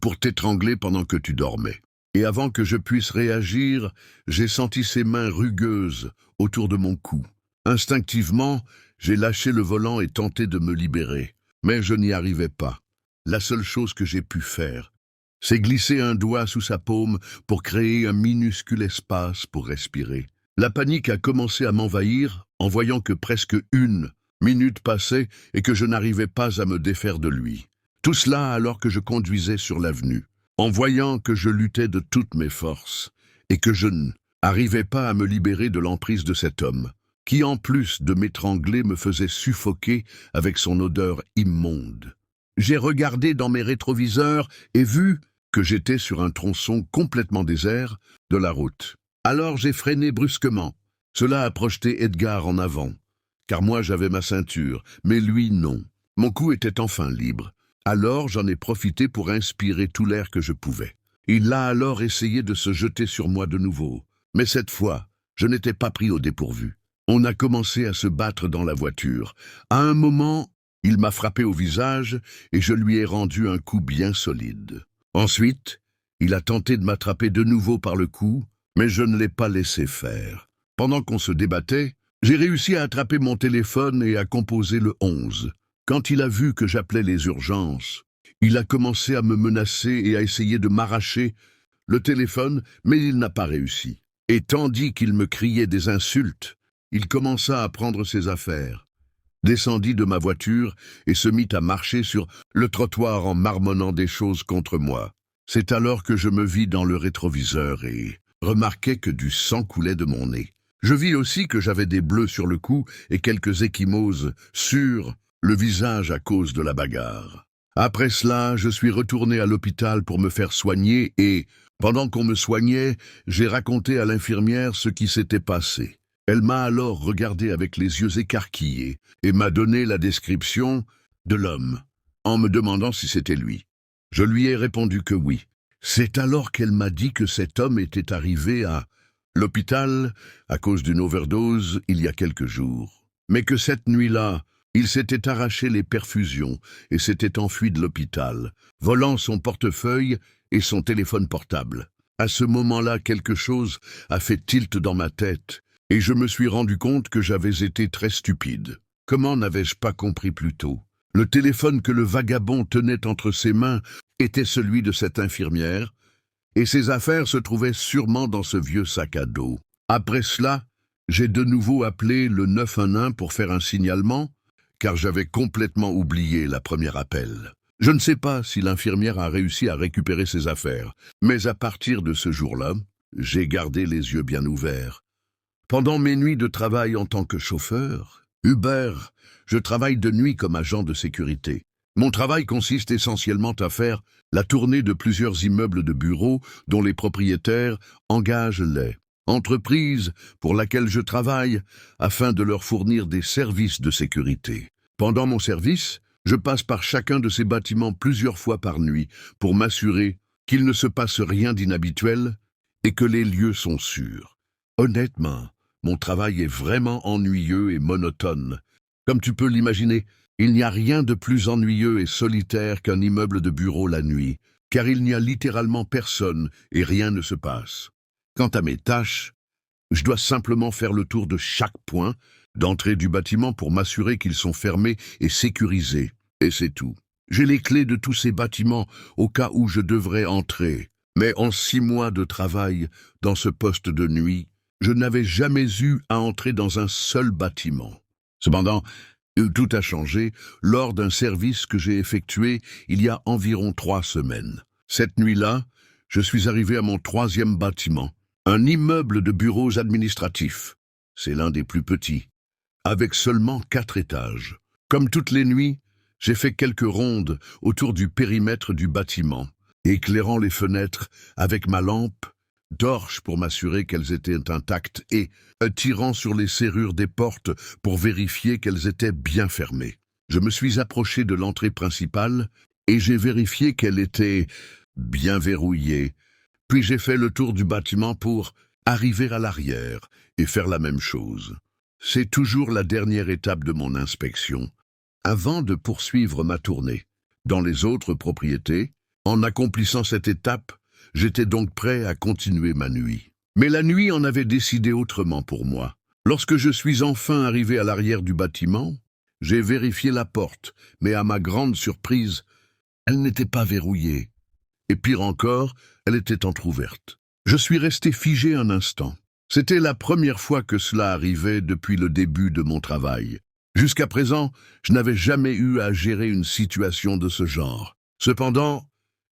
pour t'étrangler pendant que tu dormais. » Et avant que je puisse réagir, j'ai senti ses mains rugueuses autour de mon cou. Instinctivement, j'ai lâché le volant et tenté de me libérer, mais je n'y arrivais pas. La seule chose que j'ai pu faire, c'est glisser un doigt sous sa paume pour créer un minuscule espace pour respirer. La panique a commencé à m'envahir en voyant que presque une minute passait et que je n'arrivais pas à me défaire de lui. Tout cela alors que je conduisais sur l'avenue, en voyant que je luttais de toutes mes forces et que je n'arrivais pas à me libérer de l'emprise de cet homme, qui en plus de m'étrangler me faisait suffoquer avec son odeur immonde. J'ai regardé dans mes rétroviseurs et vu que j'étais sur un tronçon complètement désert de la route. Alors j'ai freiné brusquement. Cela a projeté Edgar en avant, car moi j'avais ma ceinture, mais lui non. Mon cou était enfin libre. Alors j'en ai profité pour inspirer tout l'air que je pouvais. Il a alors essayé de se jeter sur moi de nouveau, mais cette fois, je n'étais pas pris au dépourvu. On a commencé à se battre dans la voiture. À un moment, il m'a frappé au visage et je lui ai rendu un coup bien solide. Ensuite, il a tenté de m'attraper de nouveau par le cou, mais je ne l'ai pas laissé faire. Pendant qu'on se débattait, j'ai réussi à attraper mon téléphone et à composer le 11. Quand il a vu que j'appelais les urgences, il a commencé à me menacer et à essayer de m'arracher le téléphone, mais il n'a pas réussi. Et tandis qu'il me criait des insultes, il commença à prendre ses affaires, descendit de ma voiture et se mit à marcher sur le trottoir en marmonnant des choses contre moi. C'est alors que je me vis dans le rétroviseur et remarquai que du sang coulait de mon nez. Je vis aussi que j'avais des bleus sur le cou et quelques ecchymoses sur le visage à cause de la bagarre. Après cela, je suis retourné à l'hôpital pour me faire soigner et, pendant qu'on me soignait, j'ai raconté à l'infirmière ce qui s'était passé. Elle m'a alors regardé avec les yeux écarquillés et m'a donné la description de l'homme, en me demandant si c'était lui. Je lui ai répondu que oui. C'est alors qu'elle m'a dit que cet homme était arrivé à l'hôpital à cause d'une overdose il y a quelques jours, mais que cette nuit-là, il s'était arraché les perfusions et s'était enfui de l'hôpital, volant son portefeuille et son téléphone portable. À ce moment-là, quelque chose a fait tilt dans ma tête et je me suis rendu compte que j'avais été très stupide. Comment n'avais-je pas compris plus tôt? Le téléphone que le vagabond tenait entre ses mains était celui de cette infirmière, et ses affaires se trouvaient sûrement dans ce vieux sac à dos. Après cela, j'ai de nouveau appelé le 911 pour faire un signalement, car j'avais complètement oublié la première appel. Je ne sais pas si l'infirmière a réussi à récupérer ses affaires, mais à partir de ce jour-là, j'ai gardé les yeux bien ouverts. Pendant mes nuits de travail en tant que chauffeur, Uber, je travaille de nuit comme agent de sécurité. Mon travail consiste essentiellement à faire la tournée de plusieurs immeubles de bureaux dont les propriétaires engagent les entreprises pour laquelle je travaille afin de leur fournir des services de sécurité. Pendant mon service, je passe par chacun de ces bâtiments plusieurs fois par nuit pour m'assurer qu'il ne se passe rien d'inhabituel et que les lieux sont sûrs. Honnêtement, mon travail est vraiment ennuyeux et monotone. Comme tu peux l'imaginer, Il n'y a rien de plus ennuyeux et solitaire qu'un immeuble de bureau la nuit, car il n'y a littéralement personne et rien ne se passe. Quant à mes tâches, je dois simplement faire le tour de chaque point d'entrée du bâtiment pour m'assurer qu'ils sont fermés et sécurisés, et c'est tout. J'ai les clés de tous ces bâtiments au cas où je devrais entrer, mais en 6 mois de travail dans ce poste de nuit, je n'avais jamais eu à entrer dans un seul bâtiment. Cependant, tout a changé lors d'un service que j'ai effectué il y a environ 3 semaines. Cette nuit-là, je suis arrivé à mon 3e bâtiment, un immeuble de bureaux administratifs. C'est l'un des plus petits, avec seulement 4 étages. Comme toutes les nuits, j'ai fait quelques rondes autour du périmètre du bâtiment, éclairant les fenêtres avec ma lampe torche pour m'assurer qu'elles étaient intactes et tirant sur les serrures des portes pour vérifier qu'elles étaient bien fermées. Je me suis approché de l'entrée principale et j'ai vérifié qu'elle était bien verrouillée. Puis j'ai fait le tour du bâtiment pour arriver à l'arrière et faire la même chose. C'est toujours la dernière étape de mon inspection, avant de poursuivre ma tournée. Dans les autres propriétés, en accomplissant cette étape, j'étais donc prêt à continuer ma nuit. Mais la nuit en avait décidé autrement pour moi. Lorsque je suis enfin arrivé à l'arrière du bâtiment, j'ai vérifié la porte, mais à ma grande surprise, elle n'était pas verrouillée. Et pire encore, elle était entr'ouverte. Je suis resté figé un instant. C'était la première fois que cela arrivait depuis le début de mon travail. Jusqu'à présent, je n'avais jamais eu à gérer une situation de ce genre. Cependant,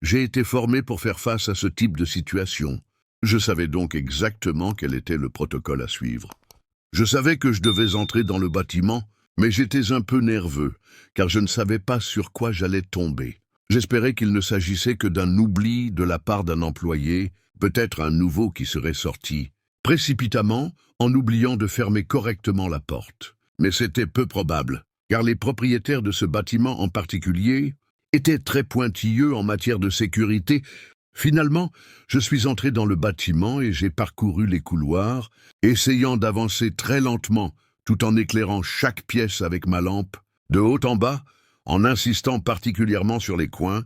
j'ai été formé pour faire face à ce type de situation. Je savais donc exactement quel était le protocole à suivre. Je savais que je devais entrer dans le bâtiment, mais j'étais un peu nerveux, car je ne savais pas sur quoi j'allais tomber. J'espérais qu'il ne s'agissait que d'un oubli de la part d'un employé, peut-être un nouveau qui serait sorti, précipitamment, en oubliant de fermer correctement la porte. Mais c'était peu probable, car les propriétaires de ce bâtiment en particulier étaient très pointilleux en matière de sécurité. Finalement, je suis entré dans le bâtiment et j'ai parcouru les couloirs, essayant d'avancer très lentement, tout en éclairant chaque pièce avec ma lampe, de haut en bas, en insistant particulièrement sur les coins,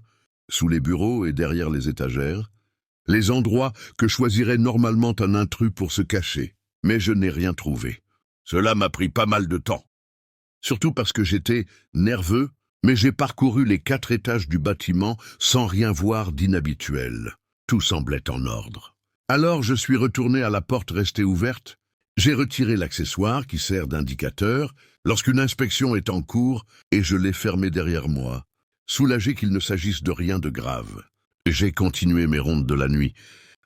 sous les bureaux et derrière les étagères, les endroits que choisirait normalement un intrus pour se cacher. Mais je n'ai rien trouvé. Cela m'a pris pas mal de temps. Surtout parce que j'étais nerveux, mais j'ai parcouru les 4 étages du bâtiment sans rien voir d'inhabituel. Tout semblait en ordre. Alors je suis retourné à la porte restée ouverte. J'ai retiré l'accessoire qui sert d'indicateur lorsqu'une inspection est en cours et je l'ai fermé derrière moi, soulagé qu'il ne s'agisse de rien de grave. J'ai continué mes rondes de la nuit,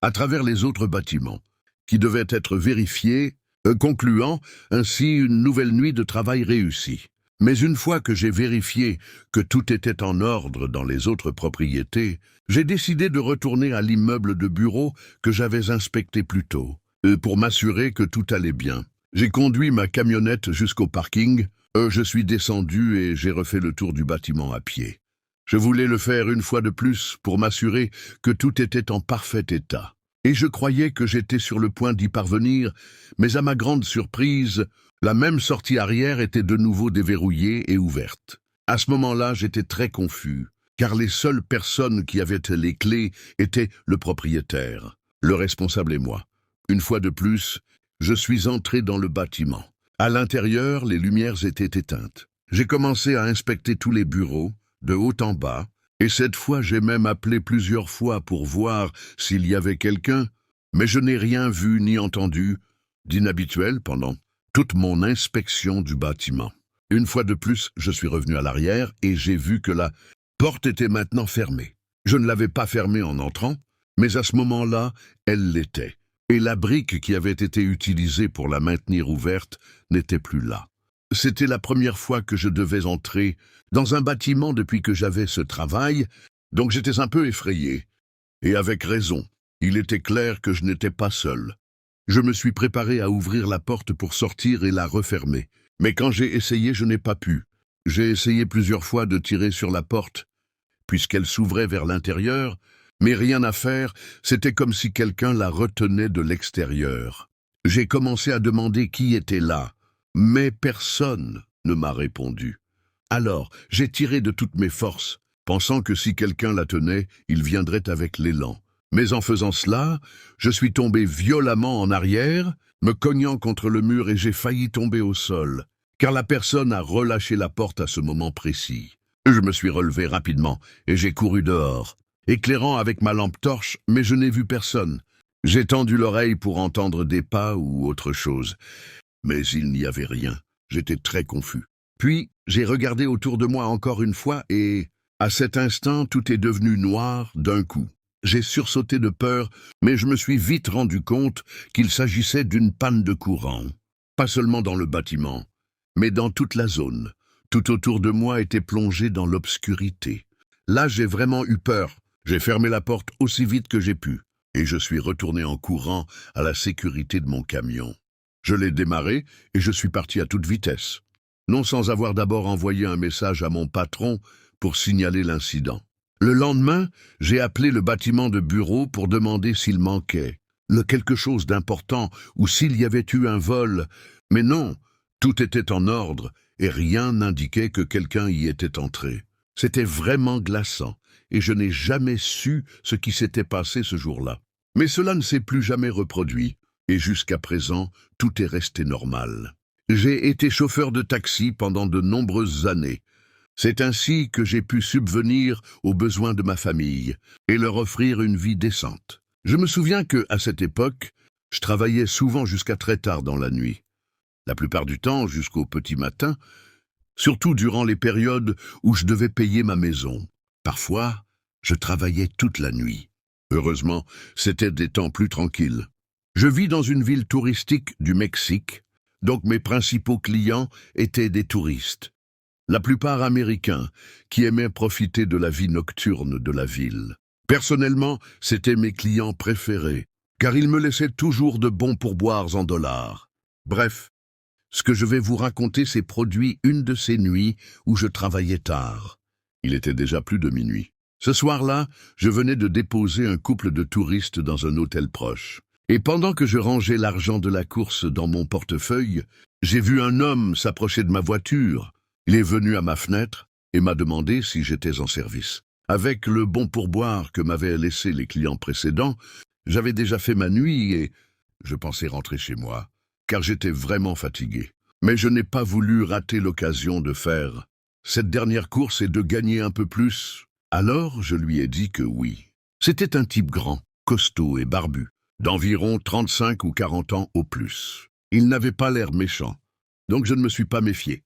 à travers les autres bâtiments, qui devaient être vérifiés, concluant ainsi une nouvelle nuit de travail réussie. Mais une fois que j'ai vérifié que tout était en ordre dans les autres propriétés, j'ai décidé de retourner à l'immeuble de bureau que j'avais inspecté plus tôt, pour m'assurer que tout allait bien. J'ai conduit ma camionnette jusqu'au parking, je suis descendu et j'ai refait le tour du bâtiment à pied. Je voulais le faire une fois de plus pour m'assurer que tout était en parfait état. Et je croyais que j'étais sur le point d'y parvenir, mais à ma grande surprise, la même sortie arrière était de nouveau déverrouillée et ouverte. À ce moment-là, j'étais très confus, car les seules personnes qui avaient les clés étaient le propriétaire, le responsable et moi. Une fois de plus, je suis entré dans le bâtiment. À l'intérieur, les lumières étaient éteintes. J'ai commencé à inspecter tous les bureaux, de haut en bas, et cette fois j'ai même appelé plusieurs fois pour voir s'il y avait quelqu'un, mais je n'ai rien vu ni entendu d'inhabituel pendant toute mon inspection du bâtiment. Une fois de plus, je suis revenu à l'arrière et j'ai vu que la porte était maintenant fermée. Je ne l'avais pas fermée en entrant, mais à ce moment-là, elle l'était, et la brique qui avait été utilisée pour la maintenir ouverte n'était plus là. C'était la première fois que je devais entrer dans un bâtiment depuis que j'avais ce travail, donc j'étais un peu effrayé. Et avec raison, il était clair que je n'étais pas seul. Je me suis préparé à ouvrir la porte pour sortir et la refermer. Mais quand j'ai essayé, je n'ai pas pu. J'ai essayé plusieurs fois de tirer sur la porte, puisqu'elle s'ouvrait vers l'intérieur, mais rien à faire, c'était comme si quelqu'un la retenait de l'extérieur. J'ai commencé à demander qui était là, mais personne ne m'a répondu. Alors, j'ai tiré de toutes mes forces, pensant que si quelqu'un la tenait, il viendrait avec l'élan. Mais en faisant cela, je suis tombé violemment en arrière, me cognant contre le mur et j'ai failli tomber au sol, car la personne a relâché la porte à ce moment précis. Je me suis relevé rapidement et j'ai couru dehors, éclairant avec ma lampe torche, mais je n'ai vu personne. J'ai tendu l'oreille pour entendre des pas ou autre chose, mais il n'y avait rien. J'étais très confus. Puis, j'ai regardé autour de moi encore une fois et, à cet instant, tout est devenu noir d'un coup. J'ai sursauté de peur, mais je me suis vite rendu compte qu'il s'agissait d'une panne de courant. Pas seulement dans le bâtiment, mais dans toute la zone. Tout autour de moi était plongé dans l'obscurité. Là, j'ai vraiment eu peur. J'ai fermé la porte aussi vite que j'ai pu, et je suis retourné en courant à la sécurité de mon camion. Je l'ai démarré et je suis parti à toute vitesse, non sans avoir d'abord envoyé un message à mon patron pour signaler l'incident. Le lendemain, j'ai appelé le bâtiment de bureau pour demander s'il manquait quelque chose d'important ou s'il y avait eu un vol. Mais non, tout était en ordre et rien n'indiquait que quelqu'un y était entré. C'était vraiment glaçant et je n'ai jamais su ce qui s'était passé ce jour-là. Mais cela ne s'est plus jamais reproduit et jusqu'à présent, tout est resté normal. J'ai été chauffeur de taxi pendant de nombreuses années. C'est ainsi que j'ai pu subvenir aux besoins de ma famille et leur offrir une vie décente. Je me souviens que, à cette époque, je travaillais souvent jusqu'à très tard dans la nuit. La plupart du temps jusqu'au petit matin, surtout durant les périodes où je devais payer ma maison. Parfois, je travaillais toute la nuit. Heureusement, c'était des temps plus tranquilles. Je vis dans une ville touristique du Mexique, donc mes principaux clients étaient des touristes. La plupart américains, qui aimaient profiter de la vie nocturne de la ville. Personnellement, c'étaient mes clients préférés, car ils me laissaient toujours de bons pourboires en dollars. Bref, ce que je vais vous raconter s'est produit une de ces nuits où je travaillais tard. Il était déjà plus de minuit. Ce soir-là, je venais de déposer un couple de touristes dans un hôtel proche. Et pendant que je rangeais l'argent de la course dans mon portefeuille, j'ai vu un homme s'approcher de ma voiture. Il est venu à ma fenêtre et m'a demandé si j'étais en service. Avec le bon pourboire que m'avaient laissé les clients précédents, j'avais déjà fait ma nuit et je pensais rentrer chez moi, car j'étais vraiment fatigué. Mais je n'ai pas voulu rater l'occasion de faire cette dernière course et de gagner un peu plus. Alors je lui ai dit que oui. C'était un type grand, costaud et barbu, d'environ 35 ou 40 ans au plus. Il n'avait pas l'air méchant, donc je ne me suis pas méfié.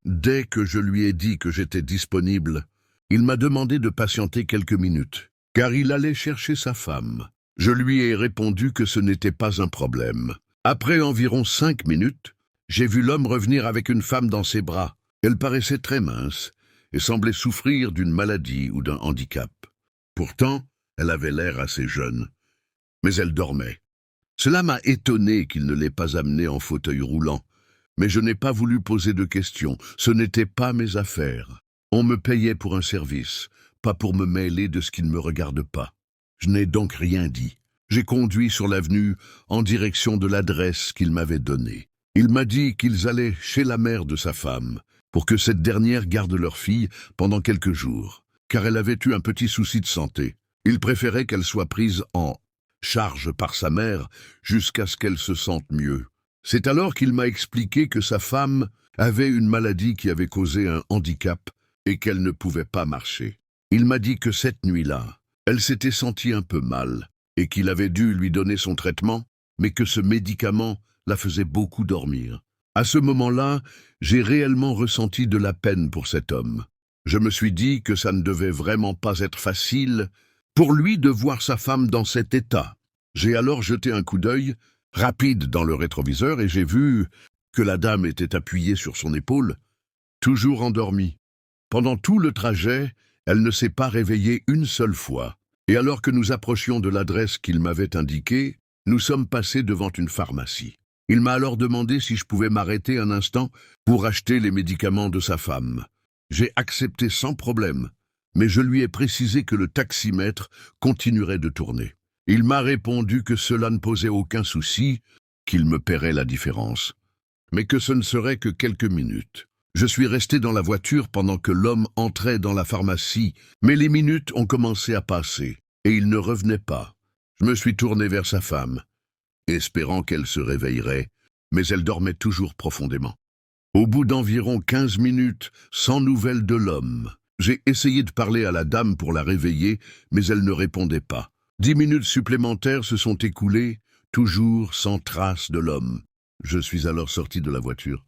Dès que je lui ai dit que j'étais disponible, il m'a demandé de patienter quelques minutes, car il allait chercher sa femme. Je lui ai répondu que ce n'était pas un problème. Après environ 5 minutes, j'ai vu l'homme revenir avec une femme dans ses bras. Elle paraissait très mince et semblait souffrir d'une maladie ou d'un handicap. Pourtant, elle avait l'air assez jeune, mais elle dormait. Cela m'a étonné qu'il ne l'ait pas amenée en fauteuil roulant. Mais je n'ai pas voulu poser de questions, ce n'était pas mes affaires. On me payait pour un service, pas pour me mêler de ce qui ne me regarde pas. Je n'ai donc rien dit. J'ai conduit sur l'avenue en direction de l'adresse qu'il m'avait donnée. Il m'a dit qu'ils allaient chez la mère de sa femme, pour que cette dernière garde leur fille pendant quelques jours, car elle avait eu un petit souci de santé. Il préférait qu'elle soit prise en charge par sa mère jusqu'à ce qu'elle se sente mieux. C'est alors qu'il m'a expliqué que sa femme avait une maladie qui avait causé un handicap et qu'elle ne pouvait pas marcher. Il m'a dit que cette nuit-là, elle s'était sentie un peu mal et qu'il avait dû lui donner son traitement, mais que ce médicament la faisait beaucoup dormir. À ce moment-là, j'ai réellement ressenti de la peine pour cet homme. Je me suis dit que ça ne devait vraiment pas être facile pour lui de voir sa femme dans cet état. J'ai alors jeté un coup d'œil rapide dans le rétroviseur et j'ai vu que la dame était appuyée sur son épaule, toujours endormie. Pendant tout le trajet, elle ne s'est pas réveillée une seule fois. Et alors que nous approchions de l'adresse qu'il m'avait indiquée, nous sommes passés devant une pharmacie. Il m'a alors demandé si je pouvais m'arrêter un instant pour acheter les médicaments de sa femme. J'ai accepté sans problème, mais je lui ai précisé que le taximètre continuerait de tourner. Il m'a répondu que cela ne posait aucun souci, qu'il me paierait la différence, mais que ce ne serait que quelques minutes. Je suis resté dans la voiture pendant que l'homme entrait dans la pharmacie, mais les minutes ont commencé à passer, et il ne revenait pas. Je me suis tourné vers sa femme, espérant qu'elle se réveillerait, mais elle dormait toujours profondément. Au bout d'environ 15 minutes, sans nouvelles de l'homme, j'ai essayé de parler à la dame pour la réveiller, mais elle ne répondait pas. 10 minutes supplémentaires se sont écoulées, toujours sans trace de l'homme. Je suis alors sorti de la voiture,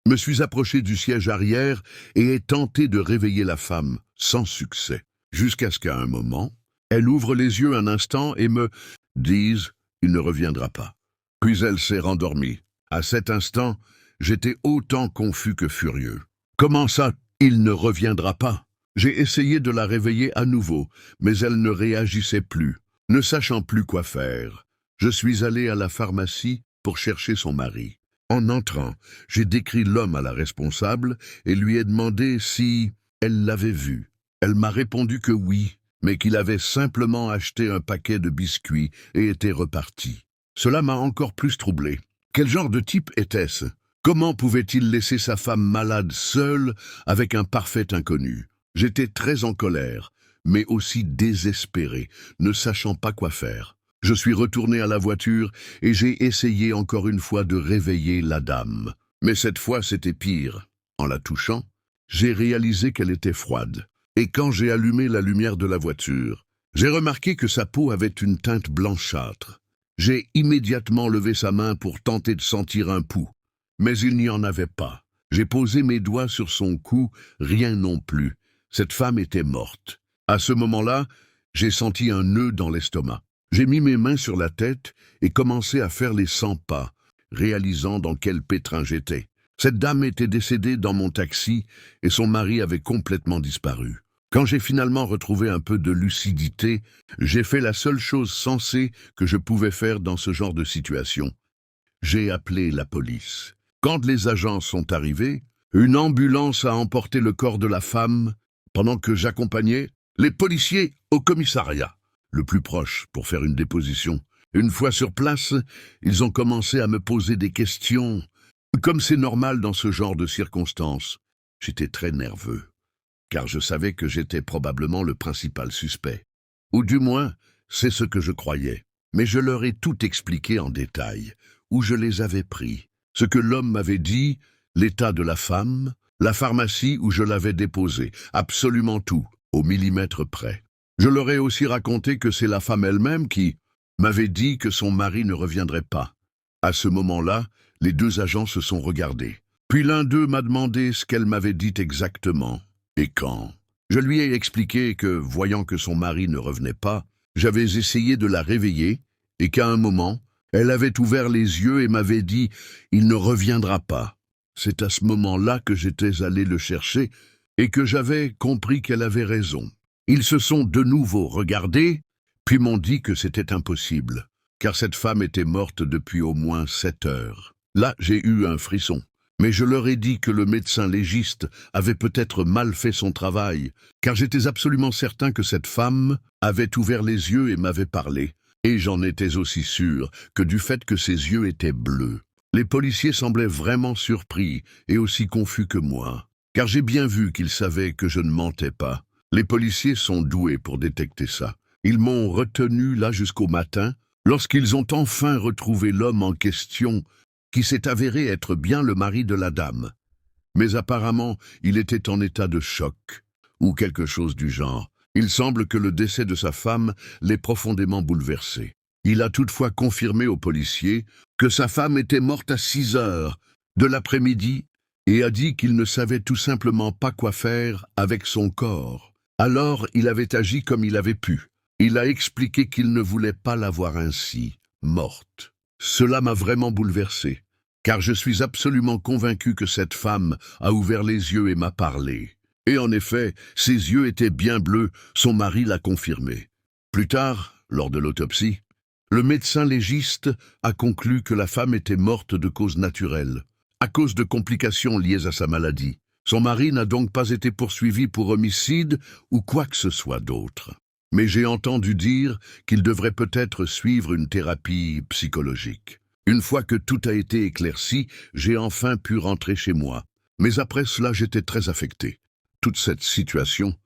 me suis approché du siège arrière et ai tenté de réveiller la femme, sans succès, jusqu'à ce qu'à un moment, elle ouvre les yeux un instant et me dise « Il ne reviendra pas ». Puis elle s'est rendormie. À cet instant, j'étais autant confus que furieux. Comment ça, il ne reviendra pas? J'ai essayé de la réveiller à nouveau, mais elle ne réagissait plus. Ne sachant plus quoi faire, je suis allé à la pharmacie pour chercher son mari. En entrant, j'ai décrit l'homme à la responsable et lui ai demandé si elle l'avait vu. Elle m'a répondu que oui, mais qu'il avait simplement acheté un paquet de biscuits et était reparti. Cela m'a encore plus troublé. Quel genre de type était-ce? Comment pouvait-il laisser sa femme malade seule avec un parfait inconnu? J'étais très en colère, mais aussi désespéré, ne sachant pas quoi faire. Je suis retourné à la voiture et j'ai essayé encore une fois de réveiller la dame. Mais cette fois, c'était pire. En la touchant, j'ai réalisé qu'elle était froide. Et quand j'ai allumé la lumière de la voiture, j'ai remarqué que sa peau avait une teinte blanchâtre. J'ai immédiatement levé sa main pour tenter de sentir un pouls. Mais il n'y en avait pas. J'ai posé mes doigts sur son cou, rien non plus. Cette femme était morte. À ce moment-là, j'ai senti un nœud dans l'estomac. J'ai mis mes mains sur la tête et commencé à faire les 100 pas, réalisant dans quel pétrin j'étais. Cette dame était décédée dans mon taxi et son mari avait complètement disparu. Quand j'ai finalement retrouvé un peu de lucidité, j'ai fait la seule chose sensée que je pouvais faire dans ce genre de situation. J'ai appelé la police. Quand les agents sont arrivés, une ambulance a emporté le corps de la femme pendant que j'accompagnais les policiers au commissariat, le plus proche, pour faire une déposition. Une fois sur place, ils ont commencé à me poser des questions. Comme c'est normal dans ce genre de circonstances, j'étais très nerveux, car je savais que j'étais probablement le principal suspect. Ou du moins, c'est ce que je croyais. Mais je leur ai tout expliqué en détail, où je les avais pris. Ce que l'homme m'avait dit, l'état de la femme, la pharmacie où je l'avais déposée, absolument tout, au millimètre près. Je leur ai aussi raconté que c'est la femme elle-même qui m'avait dit que son mari ne reviendrait pas. À ce moment-là, les deux agents se sont regardés. Puis l'un d'eux m'a demandé ce qu'elle m'avait dit exactement et quand. Je lui ai expliqué que, voyant que son mari ne revenait pas, j'avais essayé de la réveiller et qu'à un moment, elle avait ouvert les yeux et m'avait dit « Il ne reviendra pas ». C'est à ce moment-là que j'étais allé le chercher et que j'avais compris qu'elle avait raison. Ils se sont de nouveau regardés, puis m'ont dit que c'était impossible, car cette femme était morte depuis au moins 7 heures. Là, j'ai eu un frisson, mais je leur ai dit que le médecin légiste avait peut-être mal fait son travail, car j'étais absolument certain que cette femme avait ouvert les yeux et m'avait parlé, et j'en étais aussi sûr que du fait que ses yeux étaient bleus. Les policiers semblaient vraiment surpris et aussi confus que moi, car j'ai bien vu qu'ils savaient que je ne mentais pas. Les policiers sont doués pour détecter ça. Ils m'ont retenu là jusqu'au matin, lorsqu'ils ont enfin retrouvé l'homme en question, qui s'est avéré être bien le mari de la dame. Mais apparemment, il était en état de choc, ou quelque chose du genre. Il semble que le décès de sa femme l'ait profondément bouleversé. Il a toutefois confirmé aux policiers que sa femme était morte à 6 heures de l'après-midi et a dit qu'il ne savait tout simplement pas quoi faire avec son corps. Alors, il avait agi comme il avait pu. Il a expliqué qu'il ne voulait pas la voir ainsi, morte. Cela m'a vraiment bouleversé, car je suis absolument convaincu que cette femme a ouvert les yeux et m'a parlé. Et en effet, ses yeux étaient bien bleus, son mari l'a confirmé. Plus tard, lors de l'autopsie, le médecin légiste a conclu que la femme était morte de cause naturelle, à cause de complications liées à sa maladie. Son mari n'a donc pas été poursuivi pour homicide ou quoi que ce soit d'autre. Mais j'ai entendu dire qu'il devrait peut-être suivre une thérapie psychologique. Une fois que tout a été éclairci, j'ai enfin pu rentrer chez moi. Mais après cela, j'étais très affecté. Toute cette situation,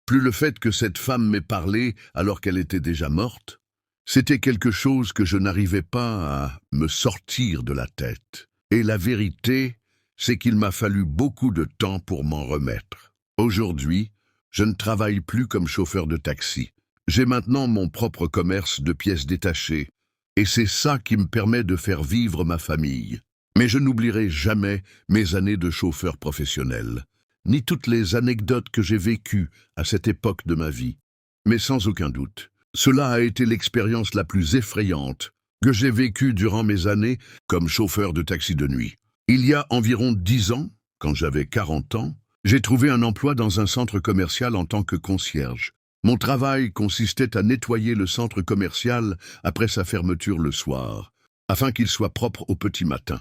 plus le fait que cette femme m'ait parlé alors qu'elle était déjà morte, c'était quelque chose que je n'arrivais pas à me sortir de la tête. Et la vérité, c'est qu'il m'a fallu beaucoup de temps pour m'en remettre. Aujourd'hui, je ne travaille plus comme chauffeur de taxi. J'ai maintenant mon propre commerce de pièces détachées, et c'est ça qui me permet de faire vivre ma famille. Mais je n'oublierai jamais mes années de chauffeur professionnel, ni toutes les anecdotes que j'ai vécues à cette époque de ma vie. Mais sans aucun doute, cela a été l'expérience la plus effrayante que j'ai vécue durant mes années comme chauffeur de taxi de nuit. Il y a environ 10 ans, quand j'avais 40 ans, j'ai trouvé un emploi dans un centre commercial en tant que concierge. Mon travail consistait à nettoyer le centre commercial après sa fermeture le soir, afin qu'il soit propre au petit matin.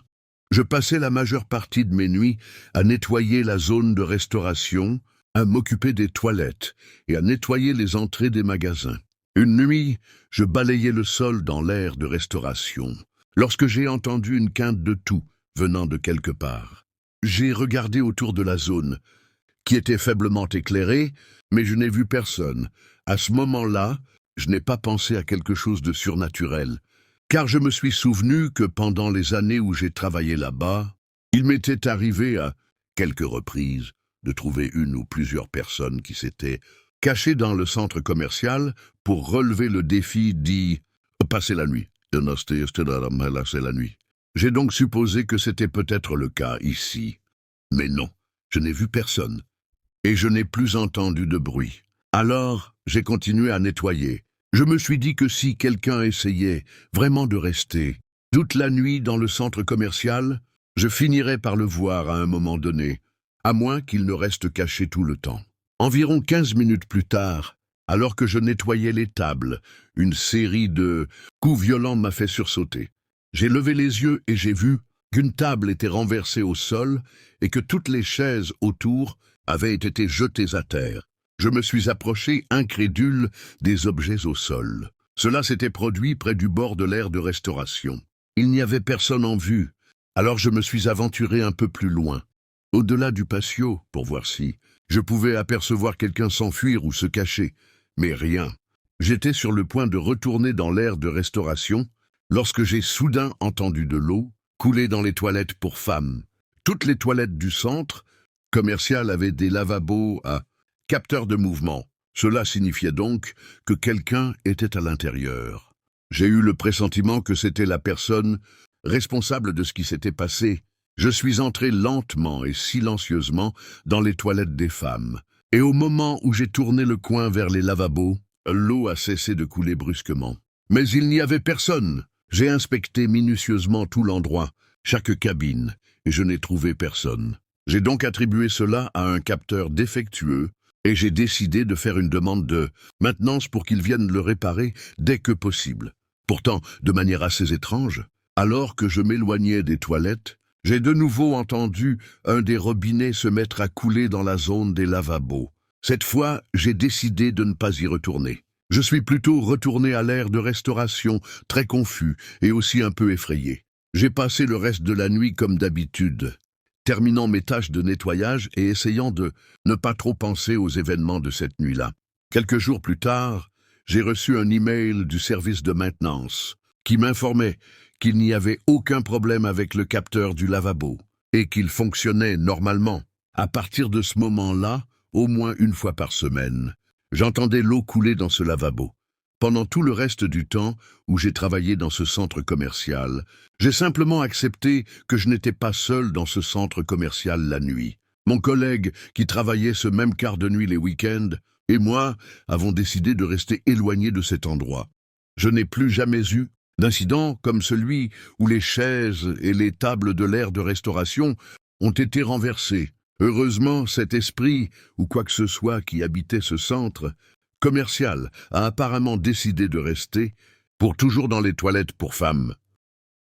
Je passais la majeure partie de mes nuits à nettoyer la zone de restauration, à m'occuper des toilettes et à nettoyer les entrées des magasins. Une nuit, je balayais le sol dans l'aire de restauration, lorsque j'ai entendu une quinte de toux venant de quelque part. J'ai regardé autour de la zone, qui était faiblement éclairée, mais je n'ai vu personne. À ce moment-là, je n'ai pas pensé à quelque chose de surnaturel, car je me suis souvenu que pendant les années où j'ai travaillé là-bas, il m'était arrivé à quelques reprises de trouver une ou plusieurs personnes qui s'étaient cachées dans le centre commercial pour relever le défi d'y passer la nuit. C'est la nuit. J'ai donc supposé que c'était peut-être le cas ici. Mais non, je n'ai vu personne. Et je n'ai plus entendu de bruit. Alors, j'ai continué à nettoyer. Je me suis dit que si quelqu'un essayait vraiment de rester toute la nuit dans le centre commercial, je finirais par le voir à un moment donné, à moins qu'il ne reste caché tout le temps. Environ 15 minutes plus tard, alors que je nettoyais les tables, une série de coups violents m'a fait sursauter. J'ai levé les yeux et j'ai vu qu'une table était renversée au sol et que toutes les chaises autour avaient été jetées à terre. Je me suis approché, incrédule, des objets au sol. Cela s'était produit près du bord de l'aire de restauration. Il n'y avait personne en vue, alors je me suis aventuré un peu plus loin, au-delà du patio, pour voir si je pouvais apercevoir quelqu'un s'enfuir ou se cacher. Mais rien. J'étais sur le point de retourner dans l'aire de restauration lorsque j'ai soudain entendu de l'eau couler dans les toilettes pour femmes. Toutes les toilettes du centre commercial avaient des lavabos à capteur de mouvement. Cela signifiait donc que quelqu'un était à l'intérieur. J'ai eu le pressentiment que c'était la personne responsable de ce qui s'était passé. Je suis entré lentement et silencieusement dans les toilettes des femmes. Et au moment où j'ai tourné le coin vers les lavabos, l'eau a cessé de couler brusquement. Mais il n'y avait personne. J'ai inspecté minutieusement tout l'endroit, chaque cabine, et je n'ai trouvé personne. J'ai donc attribué cela à un capteur défectueux, et j'ai décidé de faire une demande de maintenance pour qu'ils viennent le réparer dès que possible. Pourtant, de manière assez étrange, alors que je m'éloignais des toilettes, j'ai de nouveau entendu un des robinets se mettre à couler dans la zone des lavabos. Cette fois, j'ai décidé de ne pas y retourner. Je suis plutôt retourné à l'aire de restauration, très confus et aussi un peu effrayé. J'ai passé le reste de la nuit comme d'habitude, terminant mes tâches de nettoyage et essayant de ne pas trop penser aux événements de cette nuit-là. Quelques jours plus tard, j'ai reçu un email du service de maintenance qui m'informait qu'il n'y avait aucun problème avec le capteur du lavabo et qu'il fonctionnait normalement. À partir de ce moment-là, au moins une fois par semaine, j'entendais l'eau couler dans ce lavabo. Pendant tout le reste du temps où j'ai travaillé dans ce centre commercial, j'ai simplement accepté que je n'étais pas seul dans ce centre commercial la nuit. Mon collègue, qui travaillait ce même quart de nuit les week-ends, et moi avons décidé de rester éloignés de cet endroit. Je n'ai plus jamais eu d'incident comme celui où les chaises et les tables de l'aire de restauration ont été renversées. Heureusement, cet esprit, ou quoi que ce soit qui habitait ce centre commercial, a apparemment décidé de rester pour toujours dans les toilettes pour femmes.